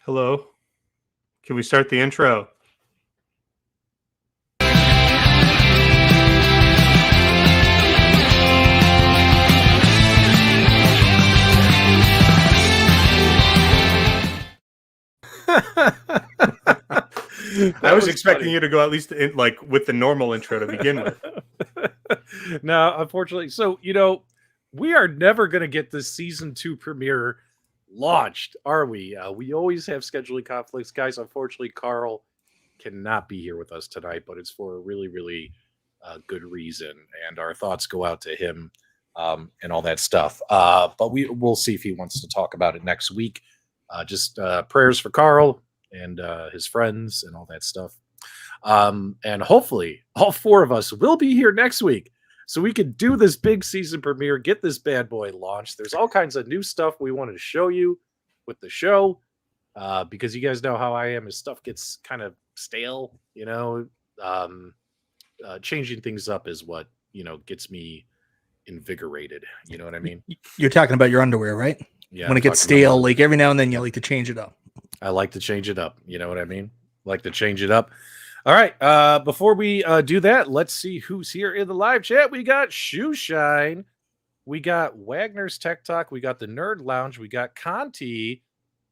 Hello. Can we start the intro? I was expecting you to go at least with the normal intro to begin with. No, unfortunately. So, we are never going to get this season 2 premiere launched, are we? We always have scheduling conflicts, guys. Unfortunately, Carl cannot be here with us tonight, but it's for a really, really good reason. And our thoughts go out to him and all that stuff. But we'll see if he wants to talk about it next week. Just prayers for Carl and his friends and all that stuff. And hopefully all 4 of us will be here next week so we can do this big season premiere, get this bad boy launched. There's all kinds of new stuff we wanted to show you with the show because you guys know how I am as stuff gets kind of stale, changing things up is what, gets me invigorated. You know what I mean? You're talking about your underwear, right? Yeah. When it gets stale, like every now and then you like to change it up. I like to change it up. You know what I mean? Like to change it up. All right. Before we do that, let's see who's here in the live chat. We got Shoeshine. We got Wagner's Tech Talk. We got the Nerd Lounge. We got Conti.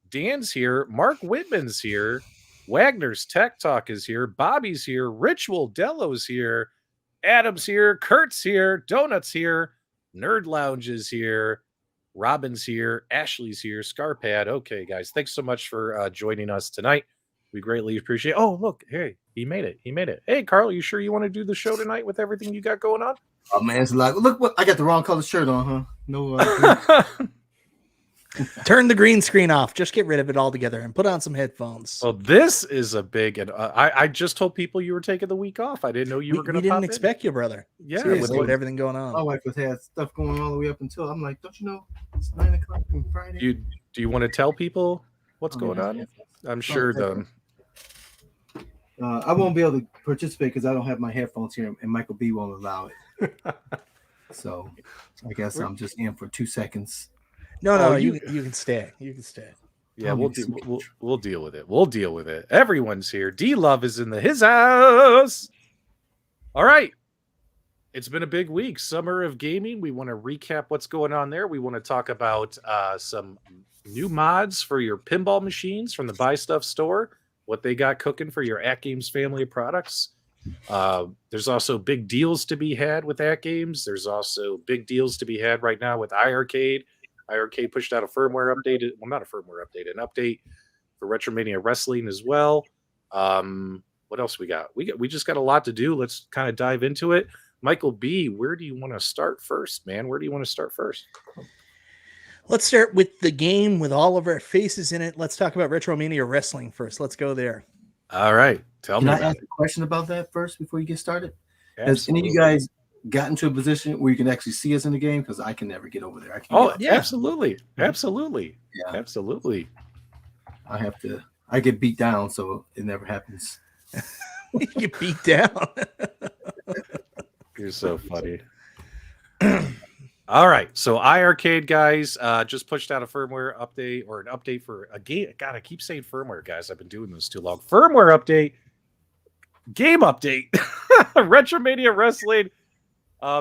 Dan's here. Mark Whitman's here. Wagner's Tech Talk is here. Bobby's here. Ritual Dello's here. Adam's here. Kurt's here. Donut's here. Nerd Lounge is here. Robin's here. Ashley's here. Scarpad. Okay, guys. Thanks so much for joining us tonight. We greatly appreciate it. Oh, look. Hey, he made it. He made it. Hey, Carl, you sure you want to do the show tonight with everything you got going on? Oh, man. It's like, look, what I got the wrong color shirt on, huh? No. Turn the green screen off. Just get rid of it altogether and put on some headphones. Well, this is a big, and I just told people you were taking the week off. I didn't know you were going to. We didn't expect you, brother. Yeah, with everything going on. My wife had stuff going all the way up until I'm like, don't you know it's 9 o'clock on Friday? Do you want to tell people what's going on? Yeah. I'm sure though. I won't be able to participate because I don't have my headphones here, and MichaelB won't allow it. So I guess I'm just in for 2 seconds. No, you can stay. You can stay. Yeah, we'll deal with it. We'll deal with it. Everyone's here. D Love is in his house. All right. It's been a big week. Summer of gaming. We want to recap what's going on there. We want to talk about some new mods for your pinball machines from the Buy Stuff store. What they got cooking for your AtGames family of products. There's also big deals to be had with AtGames. There's also big deals to be had right now with iiRcade. iiRcade pushed out a firmware update. Well, not a firmware update, an update for RetroMania Wrestling as well. What else we got? We just got a lot to do. Let's kind of dive into it. MichaelB, where do you want to start first, man? Where do you want to start first? Let's start with the game with all of our faces in it. Let's talk about RetroMania Wrestling first. Let's go there. All right. Can I ask a question about that first before you get started? Has any of you guys gotten to a position where you can actually see us in the game? Because I can never get over there. Absolutely. Absolutely. Yeah. Absolutely. I get beat down, so it never happens. You get beat down. You're so funny. All right, so iiRcade guys just pushed out a firmware update or an update for a game. God, I keep saying firmware, guys. I've been doing this too long. Firmware update, game update, RetroMania Wrestling.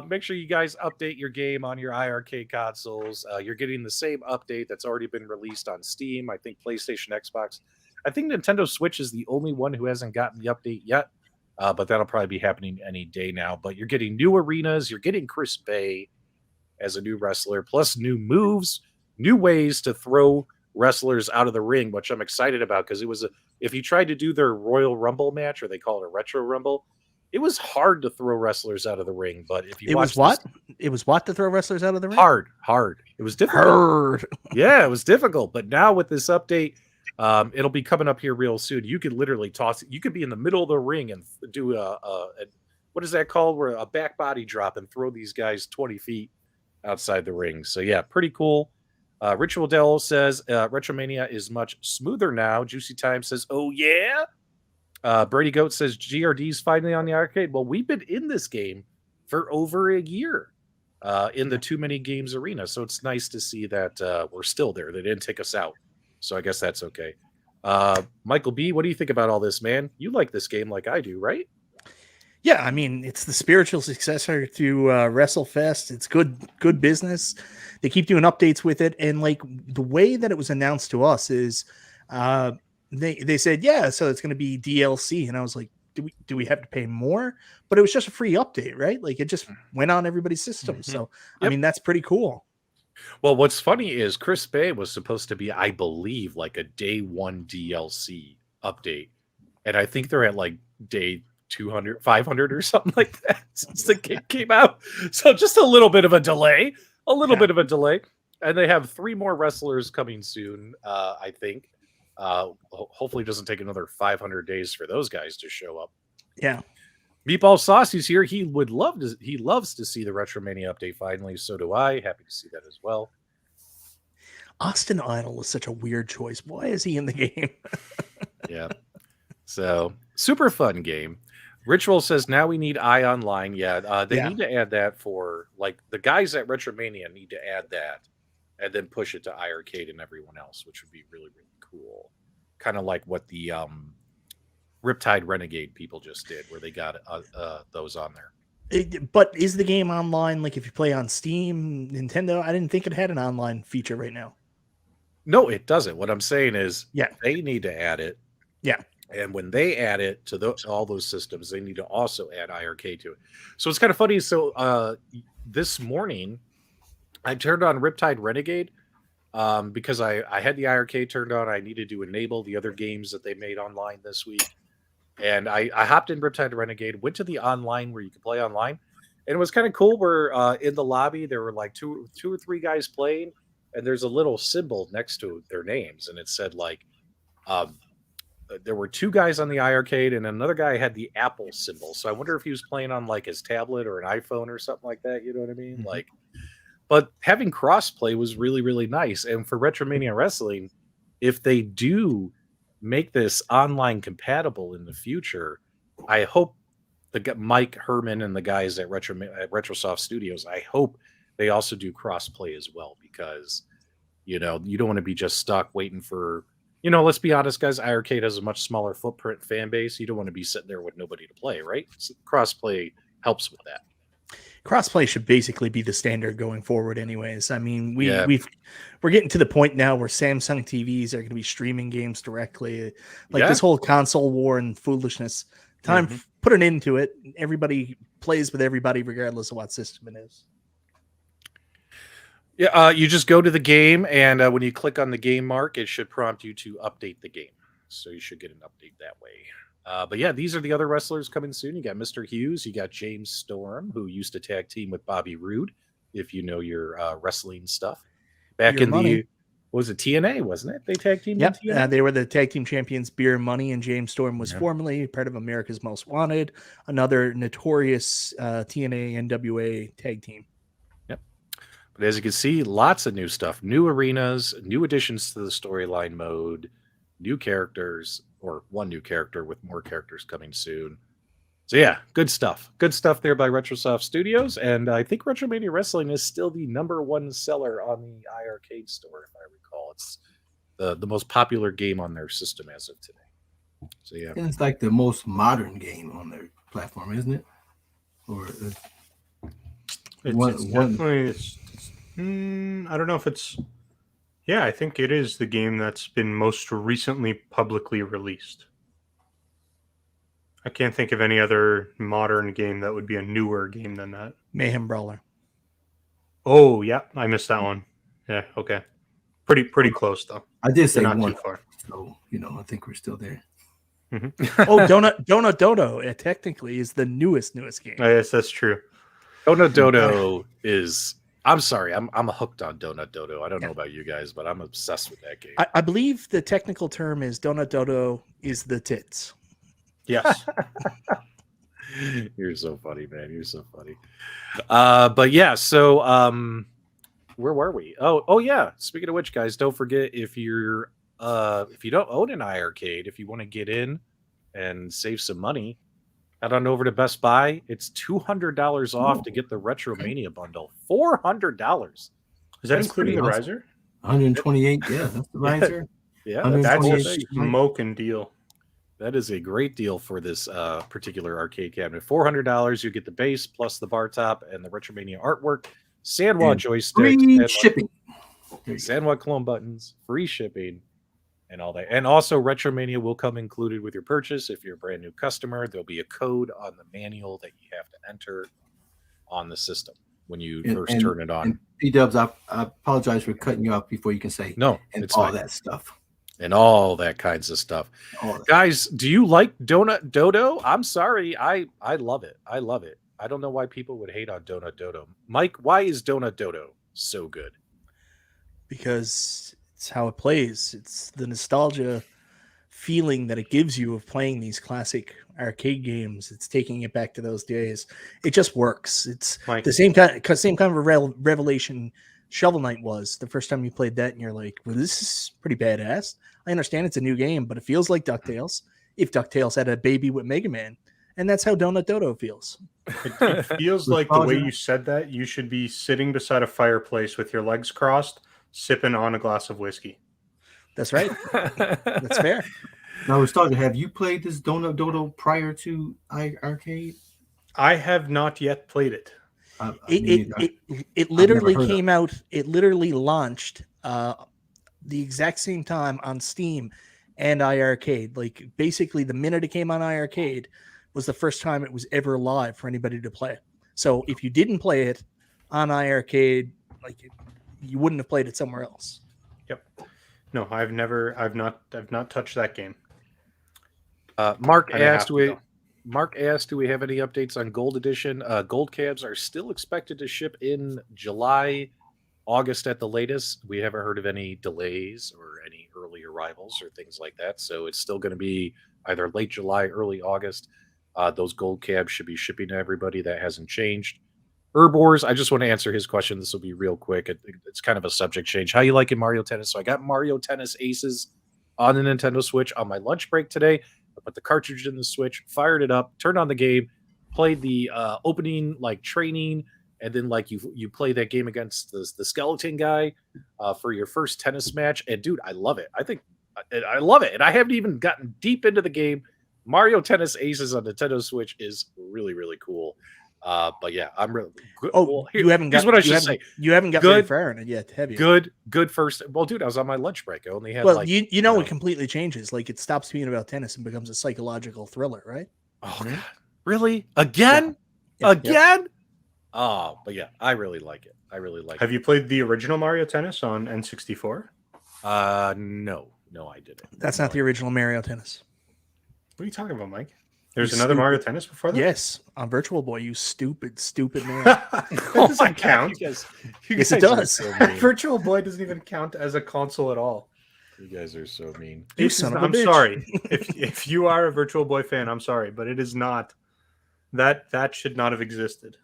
Make sure you guys update your game on your iiRcade consoles. You're getting the same update that's already been released on Steam. I think PlayStation, Xbox. I think Nintendo Switch is the only one who hasn't gotten the update yet, but that'll probably be happening any day now. But you're getting new arenas. You're getting Chris Bay as a new wrestler, plus new moves, new ways to throw wrestlers out of the ring, which I'm excited about because if you tried to do their Royal Rumble match, or they call it a Retro Rumble, it was hard to throw wrestlers out of the ring. But if you it was what to throw wrestlers out of the ring? Hard. It was difficult. Yeah, it was difficult. But now with this update, it'll be coming up here real soon. You could literally toss it. You could be in the middle of the ring and do what is that called? Where a back body drop and throw these guys 20 feet outside the ring. So yeah, pretty cool. Ritual Dell says RetroMania is much smoother now. Juicy Time says, oh yeah. Brady Goat says GRD's finally on the arcade. Well, we've been in this game for over a year in the Too Many Games arena. So it's nice to see that we're still there. They didn't take us out. So I guess that's okay. Michael B, what do you think about all this, man? You like this game like I do, right? Yeah, I mean, it's the spiritual successor to WrestleFest. It's good business. They keep doing updates with it, and like the way that it was announced to us is, they said, yeah, so it's going to be DLC, and I was like, do we have to pay more? But it was just a free update, right? Like it just went on everybody's system. So I mean, that's pretty cool. Well, what's funny is Chris Bay was supposed to be, I believe, like a day 1 DLC update, and I think they're at like day 200, 500 or something like that since the game came out. So just a little bit of a delay, bit of a delay. And they have 3 more wrestlers coming soon, I think. Hopefully it doesn't take another 500 days for those guys to show up. Yeah. Meatball Saucy's here. He loves to see the RetroMania update finally. So do I. Happy to see that as well. Austin Idol is such a weird choice. Why is he in the game? Yeah. So super fun game. Ritual says now we need iOnline. Yeah, they need to add that for like the guys at RetroMania need to add that and then push it to iArcade and everyone else, which would be really, really cool. Kind of like what the Riptide Renegade people just did, where they got those on there. But is the game online? Like if you play on Steam, Nintendo? I didn't think it had an online feature right now. No, it doesn't. What I'm saying is, yeah, they need to add it. Yeah. And when they add it to all those systems, they need to also add iArcade to it. So it's kind of funny. So this morning, I turned on Riptide Renegade because I had the iArcade turned on. I needed to enable the other games that they made online this week. And I hopped in Riptide Renegade, went to the online where you can play online. And it was kind of cool where in the lobby, there were like two or three guys playing. And there's a little symbol next to their names. And it said like... there were 2 guys on the iArcade and another guy had the Apple symbol. So I wonder if he was playing on like his tablet or an iPhone or something like that. You know what I mean? Like, but having crossplay was really, really nice. And for RetroMania Wrestling, if they do make this online compatible in the future, I hope Mike Herman and the guys at Retrosoft Studios, I hope they also do crossplay as well, because, you know, you don't want to be just stuck waiting for, you know, let's be honest, guys, iArcade has a much smaller footprint fan base. You don't want to be sitting there with nobody to play, right? So crossplay helps with that. Crossplay should basically be the standard going forward anyways. I mean, we're getting to the point now where Samsung TVs are going to be streaming games directly. Like this whole console war and foolishness. Put an end to it. Everybody plays with everybody regardless of what system it is. Yeah, you just go to the game, and when you click on the game mark, it should prompt you to update the game. So you should get an update that way. But yeah, these are the other wrestlers coming soon. You got Mr. Hughes, you got James Storm, who used to tag team with Bobby Roode, if you know your wrestling stuff. Back in the, what was it, TNA, wasn't it? They tag teamed. Yep, they were the tag team champions, Beer Money, and James Storm was formerly part of America's Most Wanted, another notorious TNA NWA tag team. But as you can see, lots of new stuff, new arenas, new additions to the storyline mode, new characters, or one new character with more characters coming soon. So yeah, good stuff. Good stuff there by Retrosoft Studios. And I think RetroMania Wrestling is still the #1 seller on the iArcade store, if I recall. It's the most popular game on their system as of today. So yeah. And it's like the most modern game on their platform, isn't it? Or it's definitely... I don't know if it's... Yeah, I think it is the game that's been most recently publicly released. I can't think of any other modern game that would be a newer game than that. Mayhem Brawler. Oh, yeah, I missed that one. Yeah, okay. Pretty close, though. I did say not one, too far. So, you know, I think we're still there. Oh, Donut Dodo, it technically is the newest game. Yes, that's true. Donut Dodo is... I'm sorry, I'm hooked on Donut Dodo. I don't know about you guys, but I'm obsessed with that game. I believe the technical term is Donut Dodo is the tits. Yes. You're so funny, man. You're so funny. But yeah, so where were we? Oh yeah. Speaking of which, guys, don't forget if you don't own an iArcade, if you want to get in and save some money, head on over to Best Buy. It's $200 off to get the RetroMania bundle. $400. Is that including the riser? 128. Yeah, that's the riser. Yeah, Under- That's a 128 smoking deal. that is a great deal for this particular arcade cabinet. $400, you get the base plus the bar top and the RetroMania artwork, Sanwa And joysticks, free shipping. There you go. Sanwa clone buttons, free shipping, and all that. And also, RetroMania will come included with your purchase. If you're a brand new customer, there'll be a code on the manual that you have to enter on the system when you first turn it on. And PDubs, I apologize for cutting you off before you can say No, and it's all fine. that stuff. And all that kinds of stuff. All that. Guys, do you like Donut Dodo? I'm sorry. I love it. I love it. I don't know why people would hate on Donut Dodo. Mike, why is Donut Dodo so good? Because it's how it plays. It's the nostalgia feeling that it gives you of playing these classic arcade games. It's taking it back to those days. It just works. It's Mike. the same kind of a revelation Shovel Knight was the first time you played that, and you're like, well, this is pretty badass. I understand it's a new game, but it feels like DuckTales if DuckTales had a baby with Mega Man. And that's how Donut Dodo feels. It feels like the way you said that, you should be sitting beside a fireplace with your legs crossed, sipping on a glass of whiskey. That's right. That's fair. Now, Restalgia, have you played this Donut Dodo prior to iArcade? I have not yet played it. It literally came out. It literally launched the exact same time on Steam and iArcade. Like basically, the minute it came on iArcade was the first time it was ever live for anybody to play. So if you didn't play it on iArcade, like you wouldn't have played it somewhere else. Yep. No, I've not touched that game. Mark I'd have asked, to we go. Mark asked, do we have any updates on Gold Edition? Gold cabs are still expected to ship in July, August at the latest. We haven't heard of any delays or any early arrivals or things like that. So it's still going to be either late July, early August. Those gold cabs should be shipping to everybody. That hasn't changed. Herbors, I just want to answer his question. This will be real quick. It's kind of a subject change. How you liking Mario Tennis? So I got Mario Tennis Aces on the Nintendo Switch on my lunch break today. I put the cartridge in the Switch, fired it up, turned on the game, played the opening like training, and then like you play that game against the skeleton guy for your first tennis match. And dude, I love it. I love it. And I haven't even gotten deep into the game. Mario Tennis Aces on Nintendo Switch is really, really cool. But yeah, I'm really good. Oh, well, you haven't got. Here's what I should say. You haven't got very far in it yet, have you? Good first. Well, dude, I was on my lunch break. I only had it completely changes. Like it stops being about tennis and becomes a psychological thriller, right? Oh, God. Really? Again? Yeah. Again? Oh, but yeah, I really like it. I really like it. Have you played the original Mario Tennis on N64? No, I didn't. That's not the original Mario Tennis. What are you talking about, Mike? There's another Mario Tennis before that? Yes, on Virtual Boy, you stupid man. That doesn't count. Yes, it does. Virtual Boy doesn't even count as a console at all. You guys are so mean. I'm sorry. If you are a Virtual Boy fan, I'm sorry, but it is not. That should not have existed.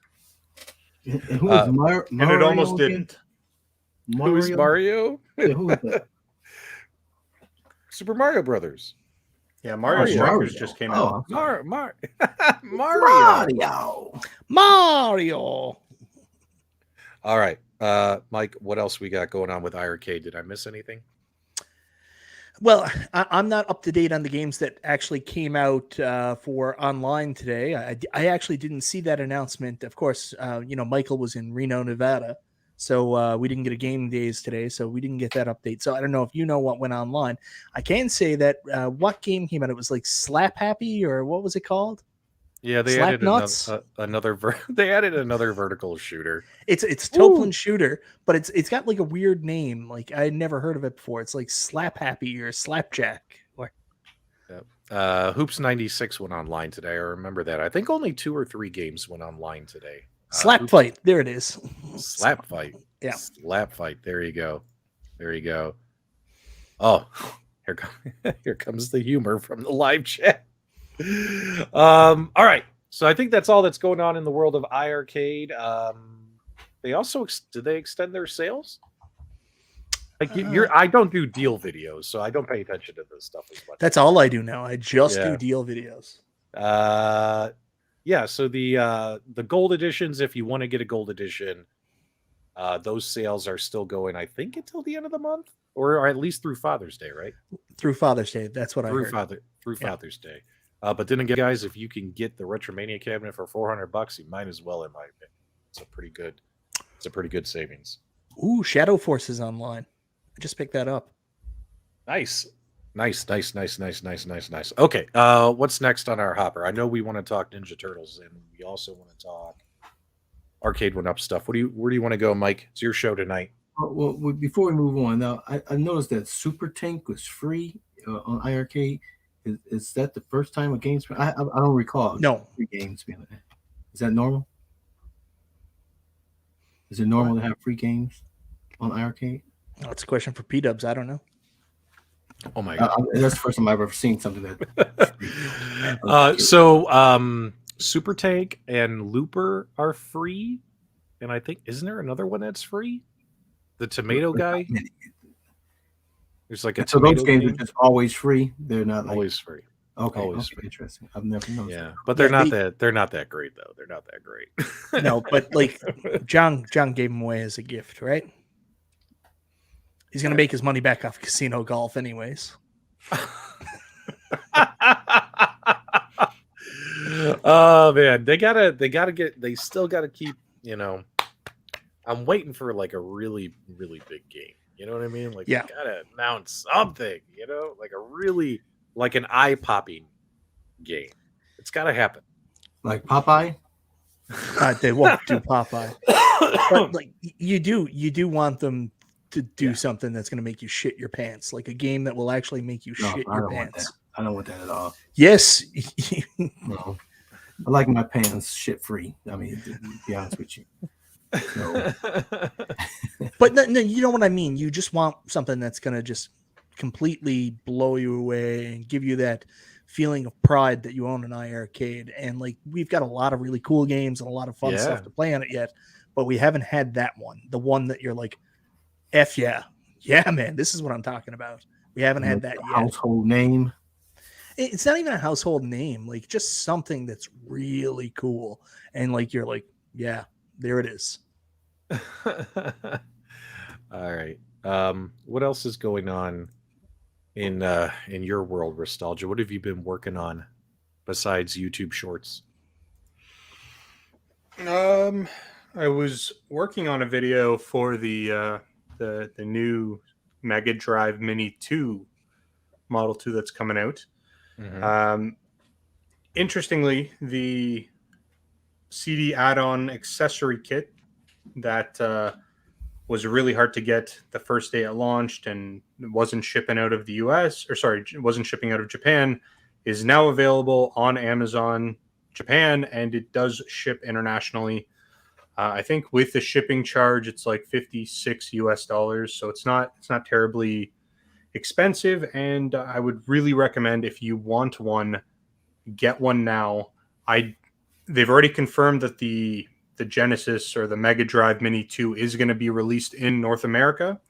And who is Mario? And it almost didn't. Who is Mario? Yeah, who is that? Super Mario Brothers. Yeah, Mario Strikers just came out. Mario. All right, Mike. What else we got going on with iArcade? Did I miss anything? Well, I'm not up to date on the games that actually came out for online today. I actually didn't see that announcement. Of course, Michael was in Reno, Nevada, so we didn't get a game days today, so we didn't get that update. So I don't know if you know what went online. I can say that what game came out? It was like Slap Happy, or what was it called? Yeah, they Slap added Nuts? they added another vertical shooter. It's Toplin Shooter, but it's got like a weird name. Like I had never heard of it before. It's like Slap Happy or Slapjack. Or Hoops 96 went online today. I remember that. I think only 2 or 3 games went online today. Slap Fight. There it is. Slap Fight. Yeah. Slap Fight. There you go. Oh, here comes the humor from the live chat. All right. So I think that's all that's going on in the world of iArcade. They also did they extend their sales? Like I don't do deal videos, so I don't pay attention to this stuff as much. That's all I do now. I just do deal videos. Yeah. So the gold editions, if you want to get a gold edition, those sales are still going, I think, until the end of the month. or at least through Father's Day, right? Through Father's Day. That's what I heard. Through Father's Day. But then again, guys, if you can get the RetroMania cabinet for $400, you might as well, in my opinion. It's a pretty good savings. Ooh, Shadow Force is online. I just picked that up. Nice. Okay, what's next on our hopper? I know we want to talk Ninja Turtles, and we also want to talk Arcade1Up stuff. Where do you want to go, Mike? It's your show tonight. Well, before we move on, now I noticed that Super Tank was free on iArcade. Is that the first time a game's been? I don't recall. No, free games being like that. Is that normal? Is it normal to have free games on iArcade? Oh, it's a question for PDubs. I don't know. Oh my god, that's the first time I've ever seen something that. So Super Tank and Looper are free, and I think isn't there another one that's free? The Tomato Guy. There's like a so those games are just always free. They're not always free. Okay, always free. Interesting. I've never noticed. Yeah, but they're not that great though. They're not that great. No, but like John gave them away as a gift, right? He's gonna make his money back off casino golf, anyways. Oh man, they still gotta keep. I'm waiting for like a really, really big game. You know what I mean? Like, yeah, you gotta announce something. Like an eye-popping game. It's gotta happen. Like Popeye. They won't do Popeye, but like you do want them to do something that's going to make you shit your pants, like a game that will actually make you shit your pants. I don't want that at all. Yes. No, I like my pants shit free. I mean, to be honest with you. So. But no, you know what I mean. You just want something that's going to just completely blow you away and give you that feeling of pride that you own an iArcade. And like, we've got a lot of really cool games and a lot of fun stuff to play on it yet, but we haven't had that one. The one that you're like, F yeah, man, this is what I'm talking about. We haven't had that yet. Household name. It's not even a household name, like just something that's really cool. And like, you're like, yeah, there it is. All right. What else is going on in your world, Restalgia? What have you been working on besides YouTube Shorts? I was working on a video for the new Mega Drive Mini 2 Model 2 that's coming out. Mm-hmm. Interestingly, the CD add-on accessory kit that was really hard to get the first day it launched and wasn't shipping out of the US, wasn't shipping out of Japan, is now available on Amazon Japan, and it does ship internationally. I think with the shipping charge, it's like $56 US, so it's not terribly expensive. And I would really recommend, if you want one, get one now. They've already confirmed that the Genesis or the Mega Drive Mini 2 is going to be released in North America,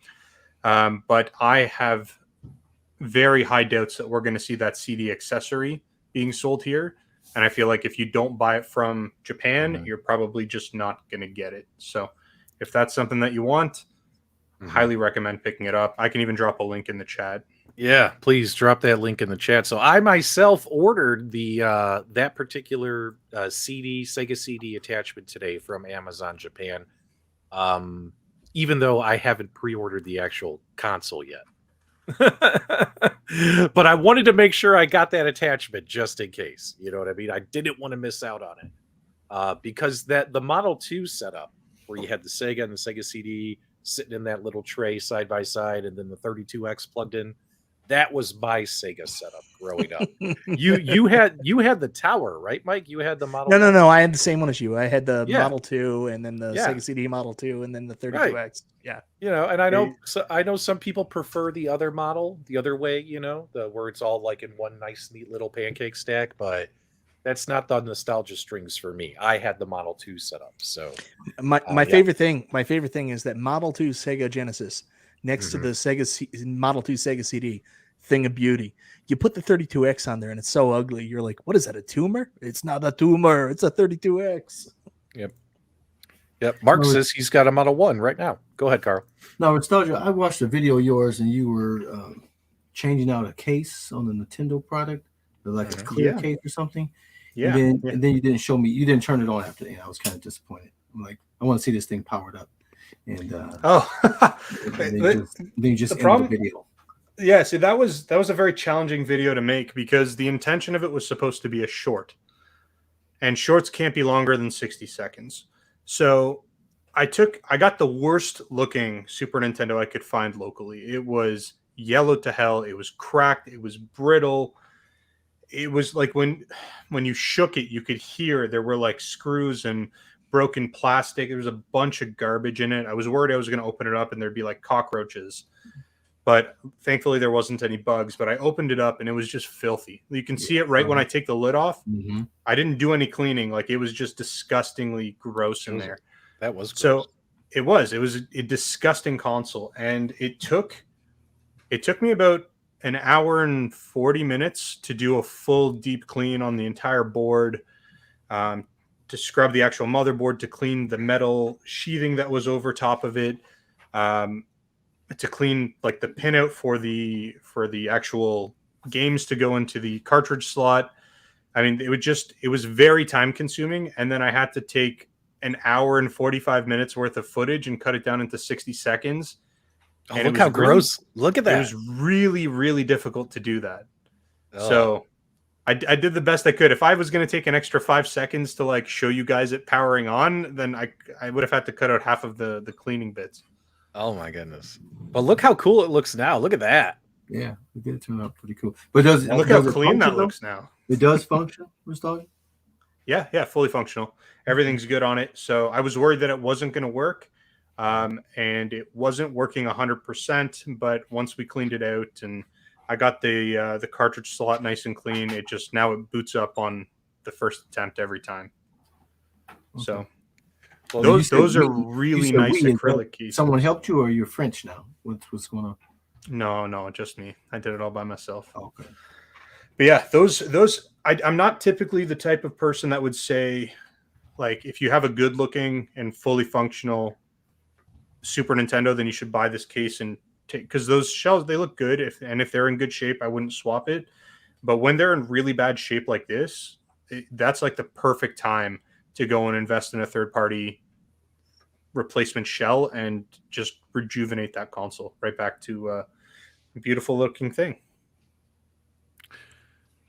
but I have very high doubts that we're going to see that CD accessory being sold here. And I feel like if you don't buy it from Japan, you're probably just not going to get it. So if that's something that you want, highly recommend picking it up. I can even drop a link in the chat. Yeah, please drop that link in the chat. So I myself ordered the that particular Sega CD attachment today from Amazon Japan, even though I haven't pre-ordered the actual console yet. But I wanted to make sure I got that attachment just in case. You know what I mean? I didn't want to miss out on it because the Model 2 setup where you had the Sega and the Sega CD sitting in that little tray side by side, and then the 32X plugged in. That was my Sega setup growing up. You had the tower, right, Mike? You had the Model. No. I had the same one as you. I had the Model 2, and then the Sega CD Model 2, and then the 32X. Right. Yeah, and I know some people prefer the other model, the other way. Where it's all like in one nice, neat little pancake stack. But that's not the nostalgia strings for me. I had the Model 2 setup. So my favorite thing is that Model 2 Sega Genesis next to the Model 2 Sega CD. Thing of beauty. You put the 32X on there and it's so ugly. You're like, what is that, a tumor? It's not a tumor. It's a 32X. Yep. Yep. Mark No, says he's got a Model 1 right now. Go ahead, Carl. now, Restalgia, I watched a video of yours, and you were changing out a case on the Nintendo product, like a clear Yeah. case or something. Yeah. And then you didn't show me. You didn't turn it on after that. I was kind of disappointed. I'm like, I want to see this thing powered up. And Oh, then you just the ended problem- the video. yeah. See, that was a very challenging video to make because the intention of it was supposed to be a short, and shorts can't be longer than 60 seconds. So I got the worst looking Super Nintendo I could find locally. It was yellow to hell. It was cracked. It was brittle. It was like when you shook it, you could hear there were like screws and broken plastic. There was a bunch of garbage in it. I was worried I was going to open it up and there'd be like cockroaches. But thankfully there wasn't any bugs. But I opened it up and it was just filthy. You can see it right when I take the lid off. Mm-hmm. I didn't do any cleaning. Like it was just disgustingly gross in there. That was gross. So it was a disgusting console, and it took me about an hour and 40 minutes to do a full deep clean on the entire board, to scrub the actual motherboard, to clean the metal sheathing that was over top of it, to clean like the pinout for the actual games to go into the cartridge slot. I mean, it was very time consuming, and then I had to take an hour and 45 minutes worth of footage and cut it down into 60 seconds. Oh, And look how gross. Look at that. It was really, really difficult to do that. Oh. So I did the best I could. If I was going to take an extra 5 seconds to like show you guys it powering on, then I would have had to cut out half of the cleaning bits. Oh my goodness. But look how cool it looks now. Look at that. Yeah, it did turn out pretty cool. But does Look how it clean that function, though? looks now. It does function, Restalgia? Yeah, fully functional. Everything's good on it. So I was worried that it wasn't going to work. And it wasn't working 100%, but once we cleaned it out and I got the cartridge slot nice and clean, it boots up on the first attempt every time. Okay. So Well, those are really nice acrylic keys. Someone helped you, or you're French now? What's going on? No, just me. I did it all by myself. Okay. But yeah, those I'm not typically the type of person that would say, like, if you have a good looking and fully functional Super Nintendo, then you should buy this case and take, because those shells, they look good. If they're in good shape, I wouldn't swap it. But when they're in really bad shape like this, that's like the perfect time to go and invest in a third party replacement shell and just rejuvenate that console right back to a beautiful looking thing.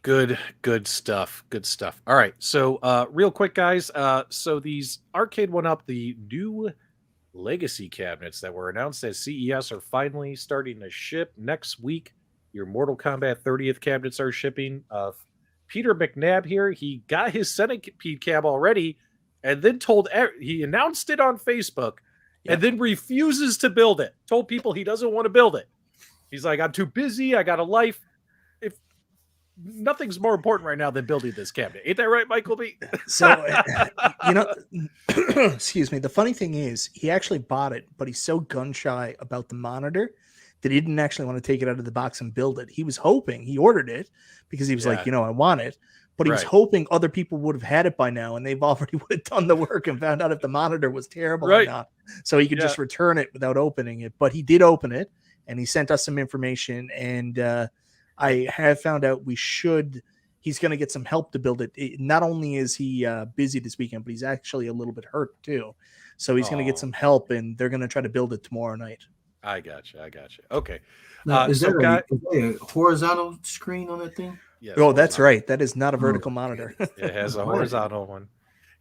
Good stuff. Good stuff. All right. So real quick, guys. So these Arcade1Up, the new Legacy cabinets that were announced at CES, are finally starting to ship next week. Your Mortal Kombat 30th cabinets are shipping. Peter McNabb here, he got his Centipede cab already, and then he announced it on Facebook, and then refuses to build it. Told people he doesn't want to build it. He's like, I'm too busy. I got a life. If nothing's more important right now than building this cabinet, ain't that right, MichaelB? So, excuse me. The funny thing is, he actually bought it, but he's so gun shy about the monitor that he didn't actually want to take it out of the box and build it. He was hoping, he ordered it because he was like, I want it. But he was hoping other people would have had it by now, and they've already would have done the work and found out if the monitor was terrible or not. So he could just return it without opening it. But he did open it, and he sent us some information. And I have found out he's going to get some help to build it. Not only is he busy this weekend, but he's actually a little bit hurt too. So he's going to get some help, and they're going to try to build it tomorrow night. I gotcha. Okay. Now, is there a horizontal screen on that thing? Yes, that's right. That is not a vertical monitor. It has a horizontal one.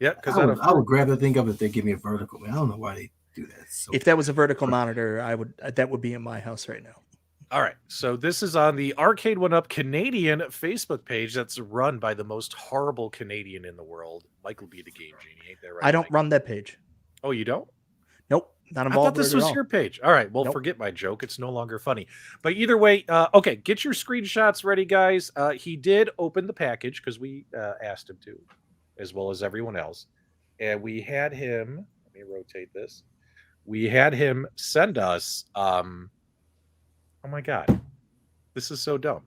Yeah, because I would grab the thing up if they give me a vertical. Man, I don't know why they do that. If that was a vertical monitor, that would be in my house right now. All right. So this is on the Arcade1Up Canadian Facebook page that's run by the most horrible Canadian in the world, MichaelB the Game Genie. Ain't that right? I don't run that page. Oh, you don't? Nope. Not I involved. thought this was your page. All right. Well, forget my joke. It's no longer funny. But either way, okay, get your screenshots ready, guys. He did open the package because we asked him to, as well as everyone else. And we had him, let me rotate this. We had him send us, oh my God, this is so dumb.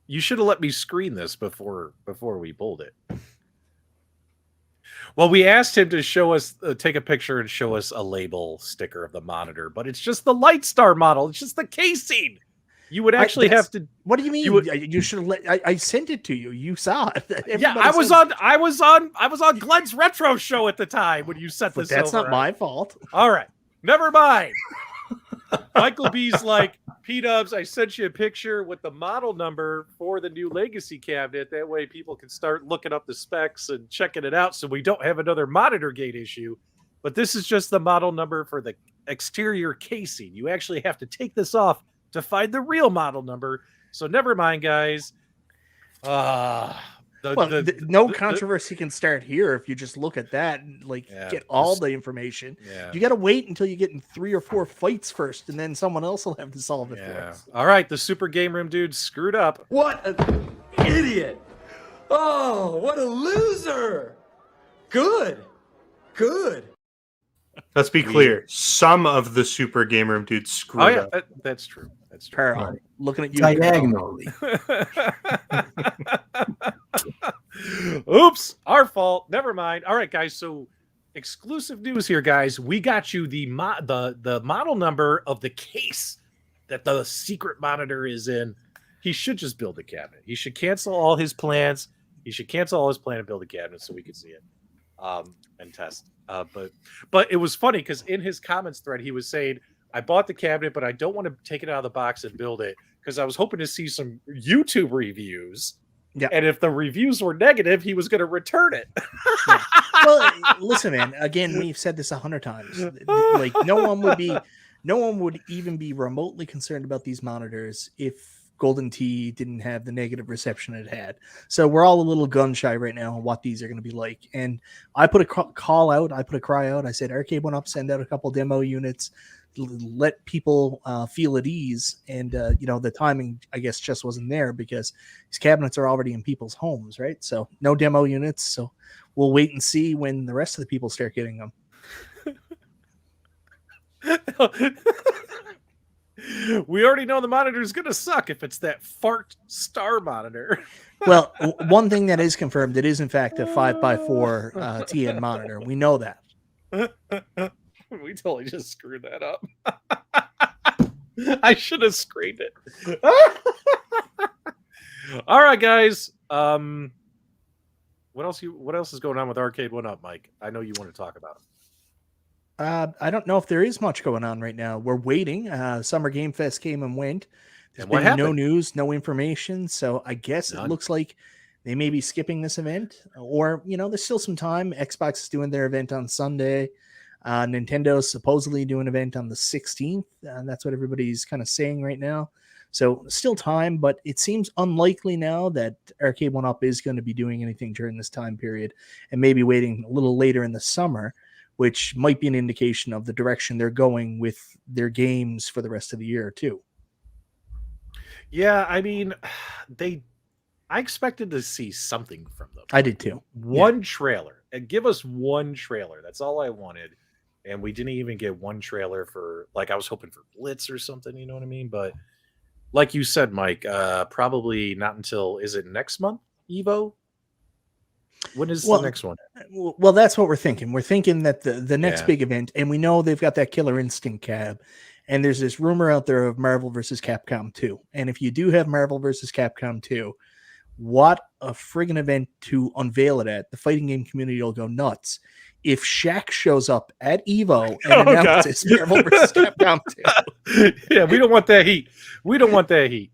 You should have let me screen this before we pulled it. Well, we asked him to show us, take a picture and show us a label sticker of the monitor, but it's just the Lightstar model. It's just the casing. You would actually have to. What do you mean? You You should have let. I sent it to you. You saw it. Yeah, I was on Glenn's retro show at the time when you set But this. that's over. not my fault. All right, never mind. Michael B's like, PDubs, I sent you a picture with the model number for the new Legacy cabinet. That way people can start looking up the specs and checking it out so we don't have another monitor gate issue. But this is just the model number for the exterior casing. You actually have to take this off to find the real model number. So never mind, guys. No controversy can start here if you just look at that and get all the information. Yeah. You got to wait until you get in 3 or 4 fights first, and then someone else will have to solve it for us. All right, the Super GameRoom Dudes screwed up. What an idiot! Oh, what a loser! Good. Let's be clear. Some of the Super GameRoom Dudes screwed up. That's true. That's true. Carl, looking at you. Diagonally. Oops, our fault. Never mind. All right, guys. So exclusive news here, guys. We got you the model number of the case that the secret monitor is in. He should just build a cabinet. He should cancel all his plans. He should cancel all his plan and build a cabinet so we can see it and test. But it was funny because in his comments thread, he was saying, I bought the cabinet, but I don't want to take it out of the box and build it because I was hoping to see some YouTube reviews. Yeah. And if the reviews were negative, he was going to return it. Yeah. Well, listen, man. Again, we've said this 100 times. Like no one would even be remotely concerned about these monitors if Golden Tee didn't have the negative reception it had. So we're all a little gun shy right now on what these are going to be like. And I put a call out. I put a cry out. I said, Arcade1Up, send out a couple demo units. Let people feel at ease, and the timing I guess just wasn't there because these cabinets are already in people's homes, right? So no demo units, so we'll wait and see when the rest of the people start getting them. We already know the monitor is gonna suck if it's that fart star monitor. Well, one thing that is confirmed, it is in fact a 5x4 TN monitor. We know that. We totally just screwed that up. I should have screened it. All right, guys. What else is going on with Arcade1Up, Mike? I know you want to talk about it. I don't know if there is much going on right now. We're waiting. Summer Game Fest came and went. There's And what been no happened? news, no information. So I guess None. it looks like they may be skipping this event, or there's still some time. Xbox is doing their event on Sunday. Nintendo's supposedly doing an event on the 16th. That's what everybody's kind of saying right now. So still time, but it seems unlikely now that Arcade1Up is going to be doing anything during this time period, and maybe waiting a little later in the summer, which might be an indication of the direction they're going with their games for the rest of the year too. Yeah, I mean, I expected to see something from them. I did too. One trailer, and give us one trailer. That's all I wanted. And we didn't even get one trailer for, I was hoping for Blitz or something, you know what I mean? But like you said, Mike, probably not until, is it next month, Evo? When is the next one? Well, that's what we're thinking. We're thinking that the next Yeah. big event, and we know they've got that Killer Instinct cab, and there's this rumor out there of Marvel versus Capcom 2. And if you do have Marvel versus Capcom 2, what a friggin' event to unveil it at. The fighting game community will go nuts. If Shaq shows up at Evo and announces Marvel versus Capcom 2. Yeah, we don't want that heat. We don't want that heat.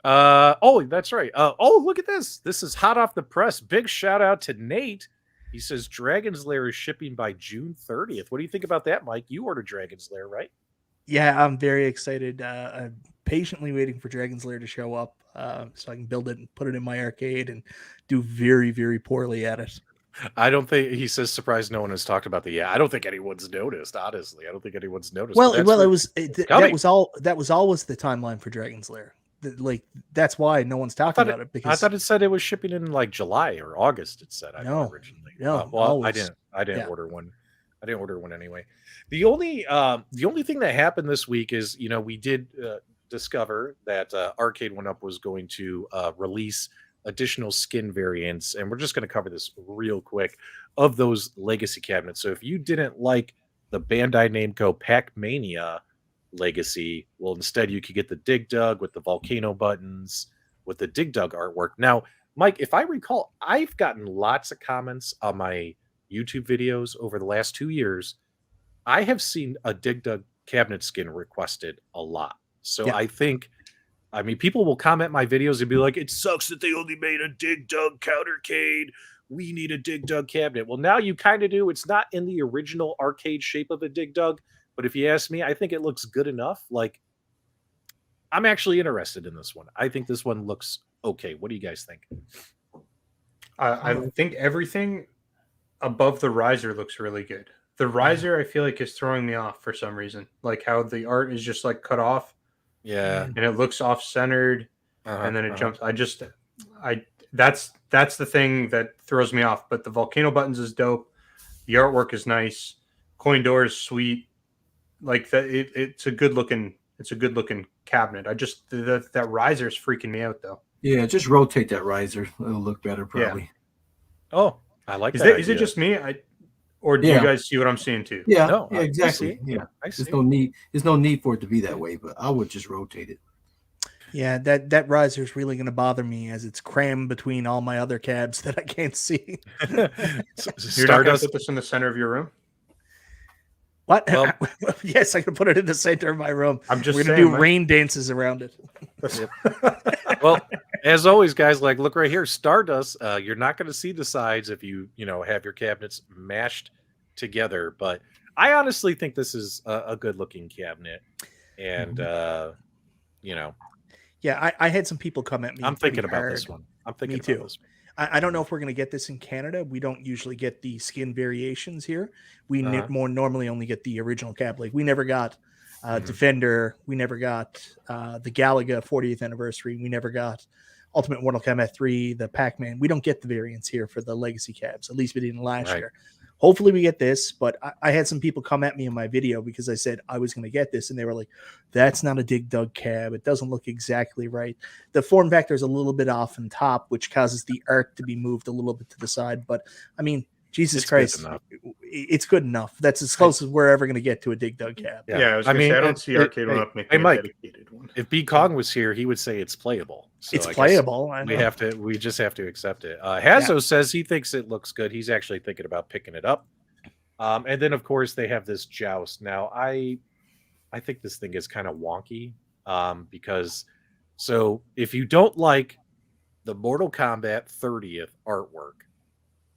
That's right. Look at this. This is hot off the press. Big shout out to Nate. He says Dragon's Lair is shipping by June 30th. What do you think about that, Mike? You ordered Dragon's Lair, right? Yeah, I'm very excited. I'm patiently waiting for Dragon's Lair to show up so I can build it and put it in my arcade and do very, very poorly at it. I don't think he says surprised no one has talked about I don't think anyone's noticed, honestly. I don't think anyone's noticed. Well, that was always the timeline for Dragon's Lair. That's why no one's talking about it, because I thought it said it was shipping in July or August. It said originally. No, I didn't order one. I didn't order one anyway. The only thing that happened this week is we did discover that Arcade1Up was going to release additional skin variants, and we're just going to cover this real quick, of those legacy cabinets. So if you didn't like the Bandai Namco Pac-Mania Legacy, well, instead you could get the Dig Dug with the volcano buttons, with the Dig Dug artwork. Now, Mike, if I recall, I've gotten lots of comments on my YouTube videos over the last 2 years. I have seen a Dig Dug cabinet skin requested a lot. So Yeah. I mean, people will comment my videos and be like, it sucks that they only made a Dig Dug countercade. We need a Dig Dug cabinet. Well, now you kind of do. It's not in the original arcade shape of a Dig Dug, but if you ask me, I think it looks good enough. Like, I'm actually interested in this one. I think this one looks okay. What do you guys think? I think everything above the riser looks really good. The riser, I feel like, is throwing me off for some reason. Like how the art is just like cut off. Yeah. And it looks off-centered, and then it jumps. That's the thing that throws me off. But the volcano buttons is dope. The artwork is nice. Coin door is sweet. Like that, it's a good looking cabinet. I just that riser is freaking me out though. Yeah, just rotate that riser. It'll look better probably. Oh, I like Is that. Is it just me? Or do Yeah. you guys see what I'm seeing too? Yeah, No, yeah, I exactly. see. Yeah, I see. There's no need for it to be that way, but I would just rotate it. Yeah, that riser is really going to bother me as it's crammed between all my other cabs that I can't see. You're not going to Stardust. put this in the center of your room? What? Well- Yes, I can put it in the center of my room. I'm just We're going saying. to do rain dances around it. Well, as always, guys, like look right here, Stardust. You're not going to see the sides if you have your cabinets mashed together. But I honestly think this is a good looking cabinet, and Yeah, I had some people come at me. I'm thinking pretty about hard. this one. I'm thinking Me too. about this one. I don't know if we're going to get this in Canada. We don't usually get the skin variations here. We more normally only get the original cab. Like we never got Defender. We never got the Galaga 40th anniversary. We never got Ultimate Mortal Kombat 3, the Pac-Man. We don't get the variants here for the legacy cabs. At least we didn't last year. Hopefully we get this, but I had some people come at me in my video because I said I was going to get this, and they were like, that's not a Dig Dug cab. It doesn't look exactly right. The form factor is a little bit off on top, which causes the arc to be moved a little bit to the side. But, I mean, Jesus Christ, it's good enough. That's as close as we're ever going to get to a Dig Dug cab. Yeah, I was going to say, I don't see Arcade1Up making a Mike, dedicated one. If B Kong was here, he would say it's playable. So It's I guess playable. I know. we just have to accept it. Hazo says he thinks it looks good. He's actually thinking about picking it up. And then, of course, they have this Joust. Now, I think this thing is kind of wonky because so if you don't like the Mortal Kombat 30th artwork,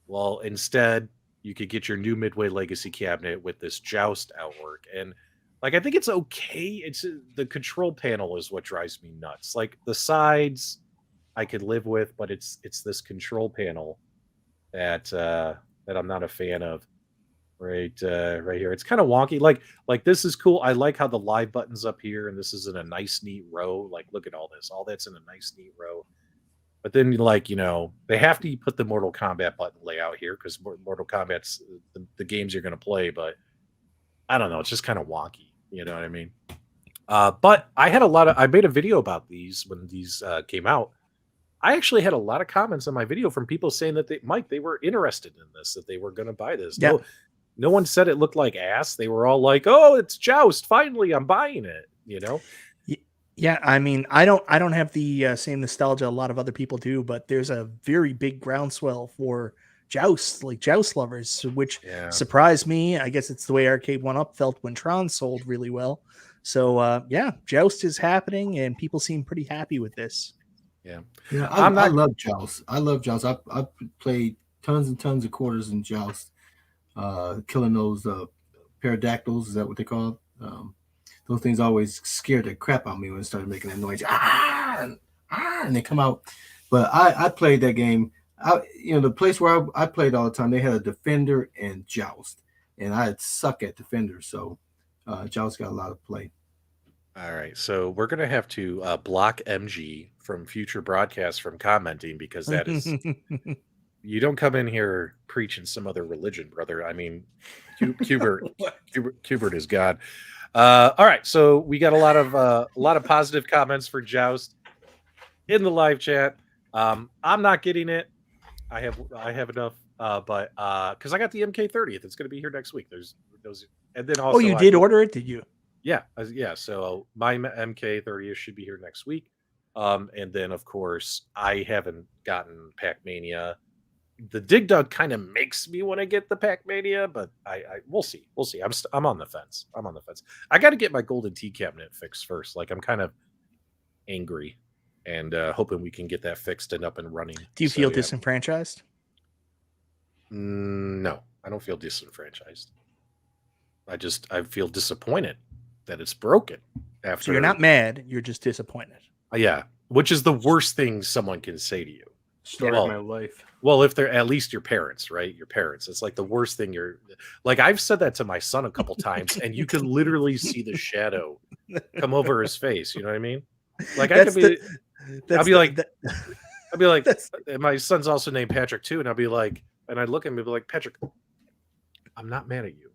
well, instead, you could get your new Midway Legacy cabinet with this Joust artwork. And, like, I think it's okay. It's the control panel is what drives me nuts. Like, the sides I could live with, but it's this control panel that I'm not a fan of. Right here. It's kind of wonky. Like this is cool. I like how the live button's up here, and this is in a nice, neat row. Like, look at all this. All that's in a nice, neat row. But then, they have to put the Mortal Kombat button layout here because Mortal Kombat's the games you're going to play. But I don't know. It's just kind of wonky. You know what I mean? But I made a video about these when these came out. I actually had a lot of comments on my video from people saying that they were interested in this, that they were going to buy this. Yeah. No one said it looked like ass. They were all like, "Oh, it's Joust! Finally, I'm buying it." Yeah, I mean, I don't have the same nostalgia a lot of other people do, but there's a very big groundswell for Joust, like Joust lovers, which surprised me. I guess it's the way Arcade1Up felt when Tron sold really well. So Joust is happening, and people seem pretty happy with this. Yeah, I love Joust. I played tons and tons of quarters in Joust. Killing those pterodactyls, is that what they call them? Those things always scared the crap out of me when it started making that noise. And they come out. But I played that game. The place where I played all the time, they had a Defender and Joust, and I'd suck at Defender, so Joust got a lot of play. All right, so we're gonna have to block MG from future broadcasts from commenting because that is. You don't come in here preaching some other religion, brother. I mean, Qbert is God. All right, so we got a lot of positive comments for Joust in the live chat. I'm not getting it. I have enough. But because I got the MK30th, it's going to be here next week. There's those, and then also you did order it? Did you? Yeah, yeah. So my MK30th should be here next week. And then of course I haven't gotten Pac-Mania. The Dig Dug kind of makes me want to get the Pac-Mania, but I we'll see. We'll see. I'm on the fence. I'm on the fence. I got to get my golden tea cabinet fixed first. Like I'm kind of angry and hoping we can get that fixed and up and running. Do you feel disenfranchised? No, I don't feel disenfranchised. I feel disappointed that it's broken. After So you're not mad, you're just disappointed. Yeah, which is the worst thing someone can say to you. Story of my life. Well, if they're at least your parents, right? Your parents. It's like the worst thing like I've said that to my son a couple times, and you can literally see the shadow come over his face. You know what I mean? Like I'll be like, and my son's also named Patrick too, and I'll be like, and I look at him and be like, Patrick, I'm not mad at you.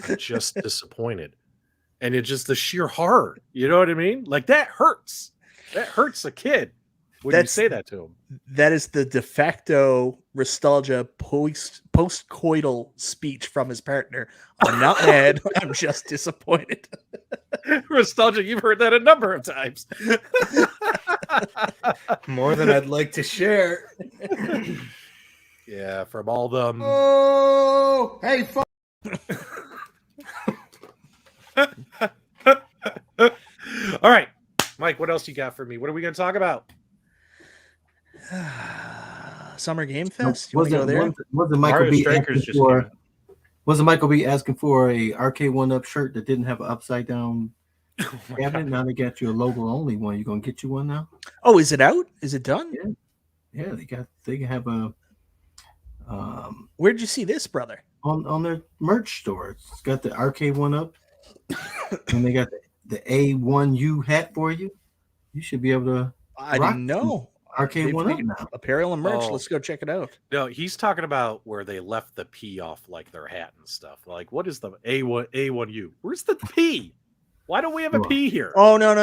I'm just disappointed. And it's just the sheer horror. You know what I mean? Like that hurts. That hurts a kid when you say that to him. That is the de facto Restalgia post-coital speech from his partner. I'm not mad. I'm just disappointed. Restalgia, you've heard that a number of times. More than I'd like to share. Yeah, from all them. Oh, hey, All right, Mike, what else you got for me? What are we going to talk about? Summer Game Fest. Wasn't Michael B asking for a Arcade1Up shirt that didn't have an upside down cabinet? Now they got you a logo only one. You gonna get you one now? Oh, is it out? Is it done? Yeah. They have a. Where'd you see this, brother? On their merch store. It's got the Arcade1Up, and they got the A1U hat for you. You should be able to. I didn't know. Arcade1Up now. Apparel and merch. Let's go check it out. No, he's talking about where they left the P off like their hat and stuff. Like, what is the A1U? Where's the P? Why don't we have a P here? Oh no.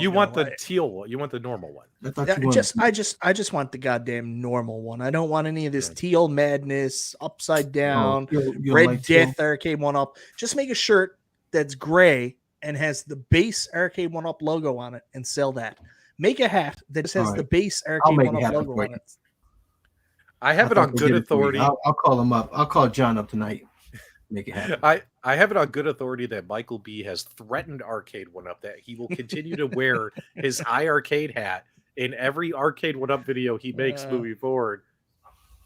You want the teal one? You want the normal one? I just want the goddamn normal one. I don't want any of this teal madness, upside down, red like death Arcade1Up. Just make a shirt that's gray and has the base Arcade1Up logo on it and sell that. Make a hat that just has the base Arcade1Up logo on it. I have it on good authority. I'll call him up. I'll call John up tonight. Make it happen. I have it on good authority that MichaelB has threatened Arcade1Up that he will continue to wear his iiRcade hat in every Arcade1Up video he makes moving forward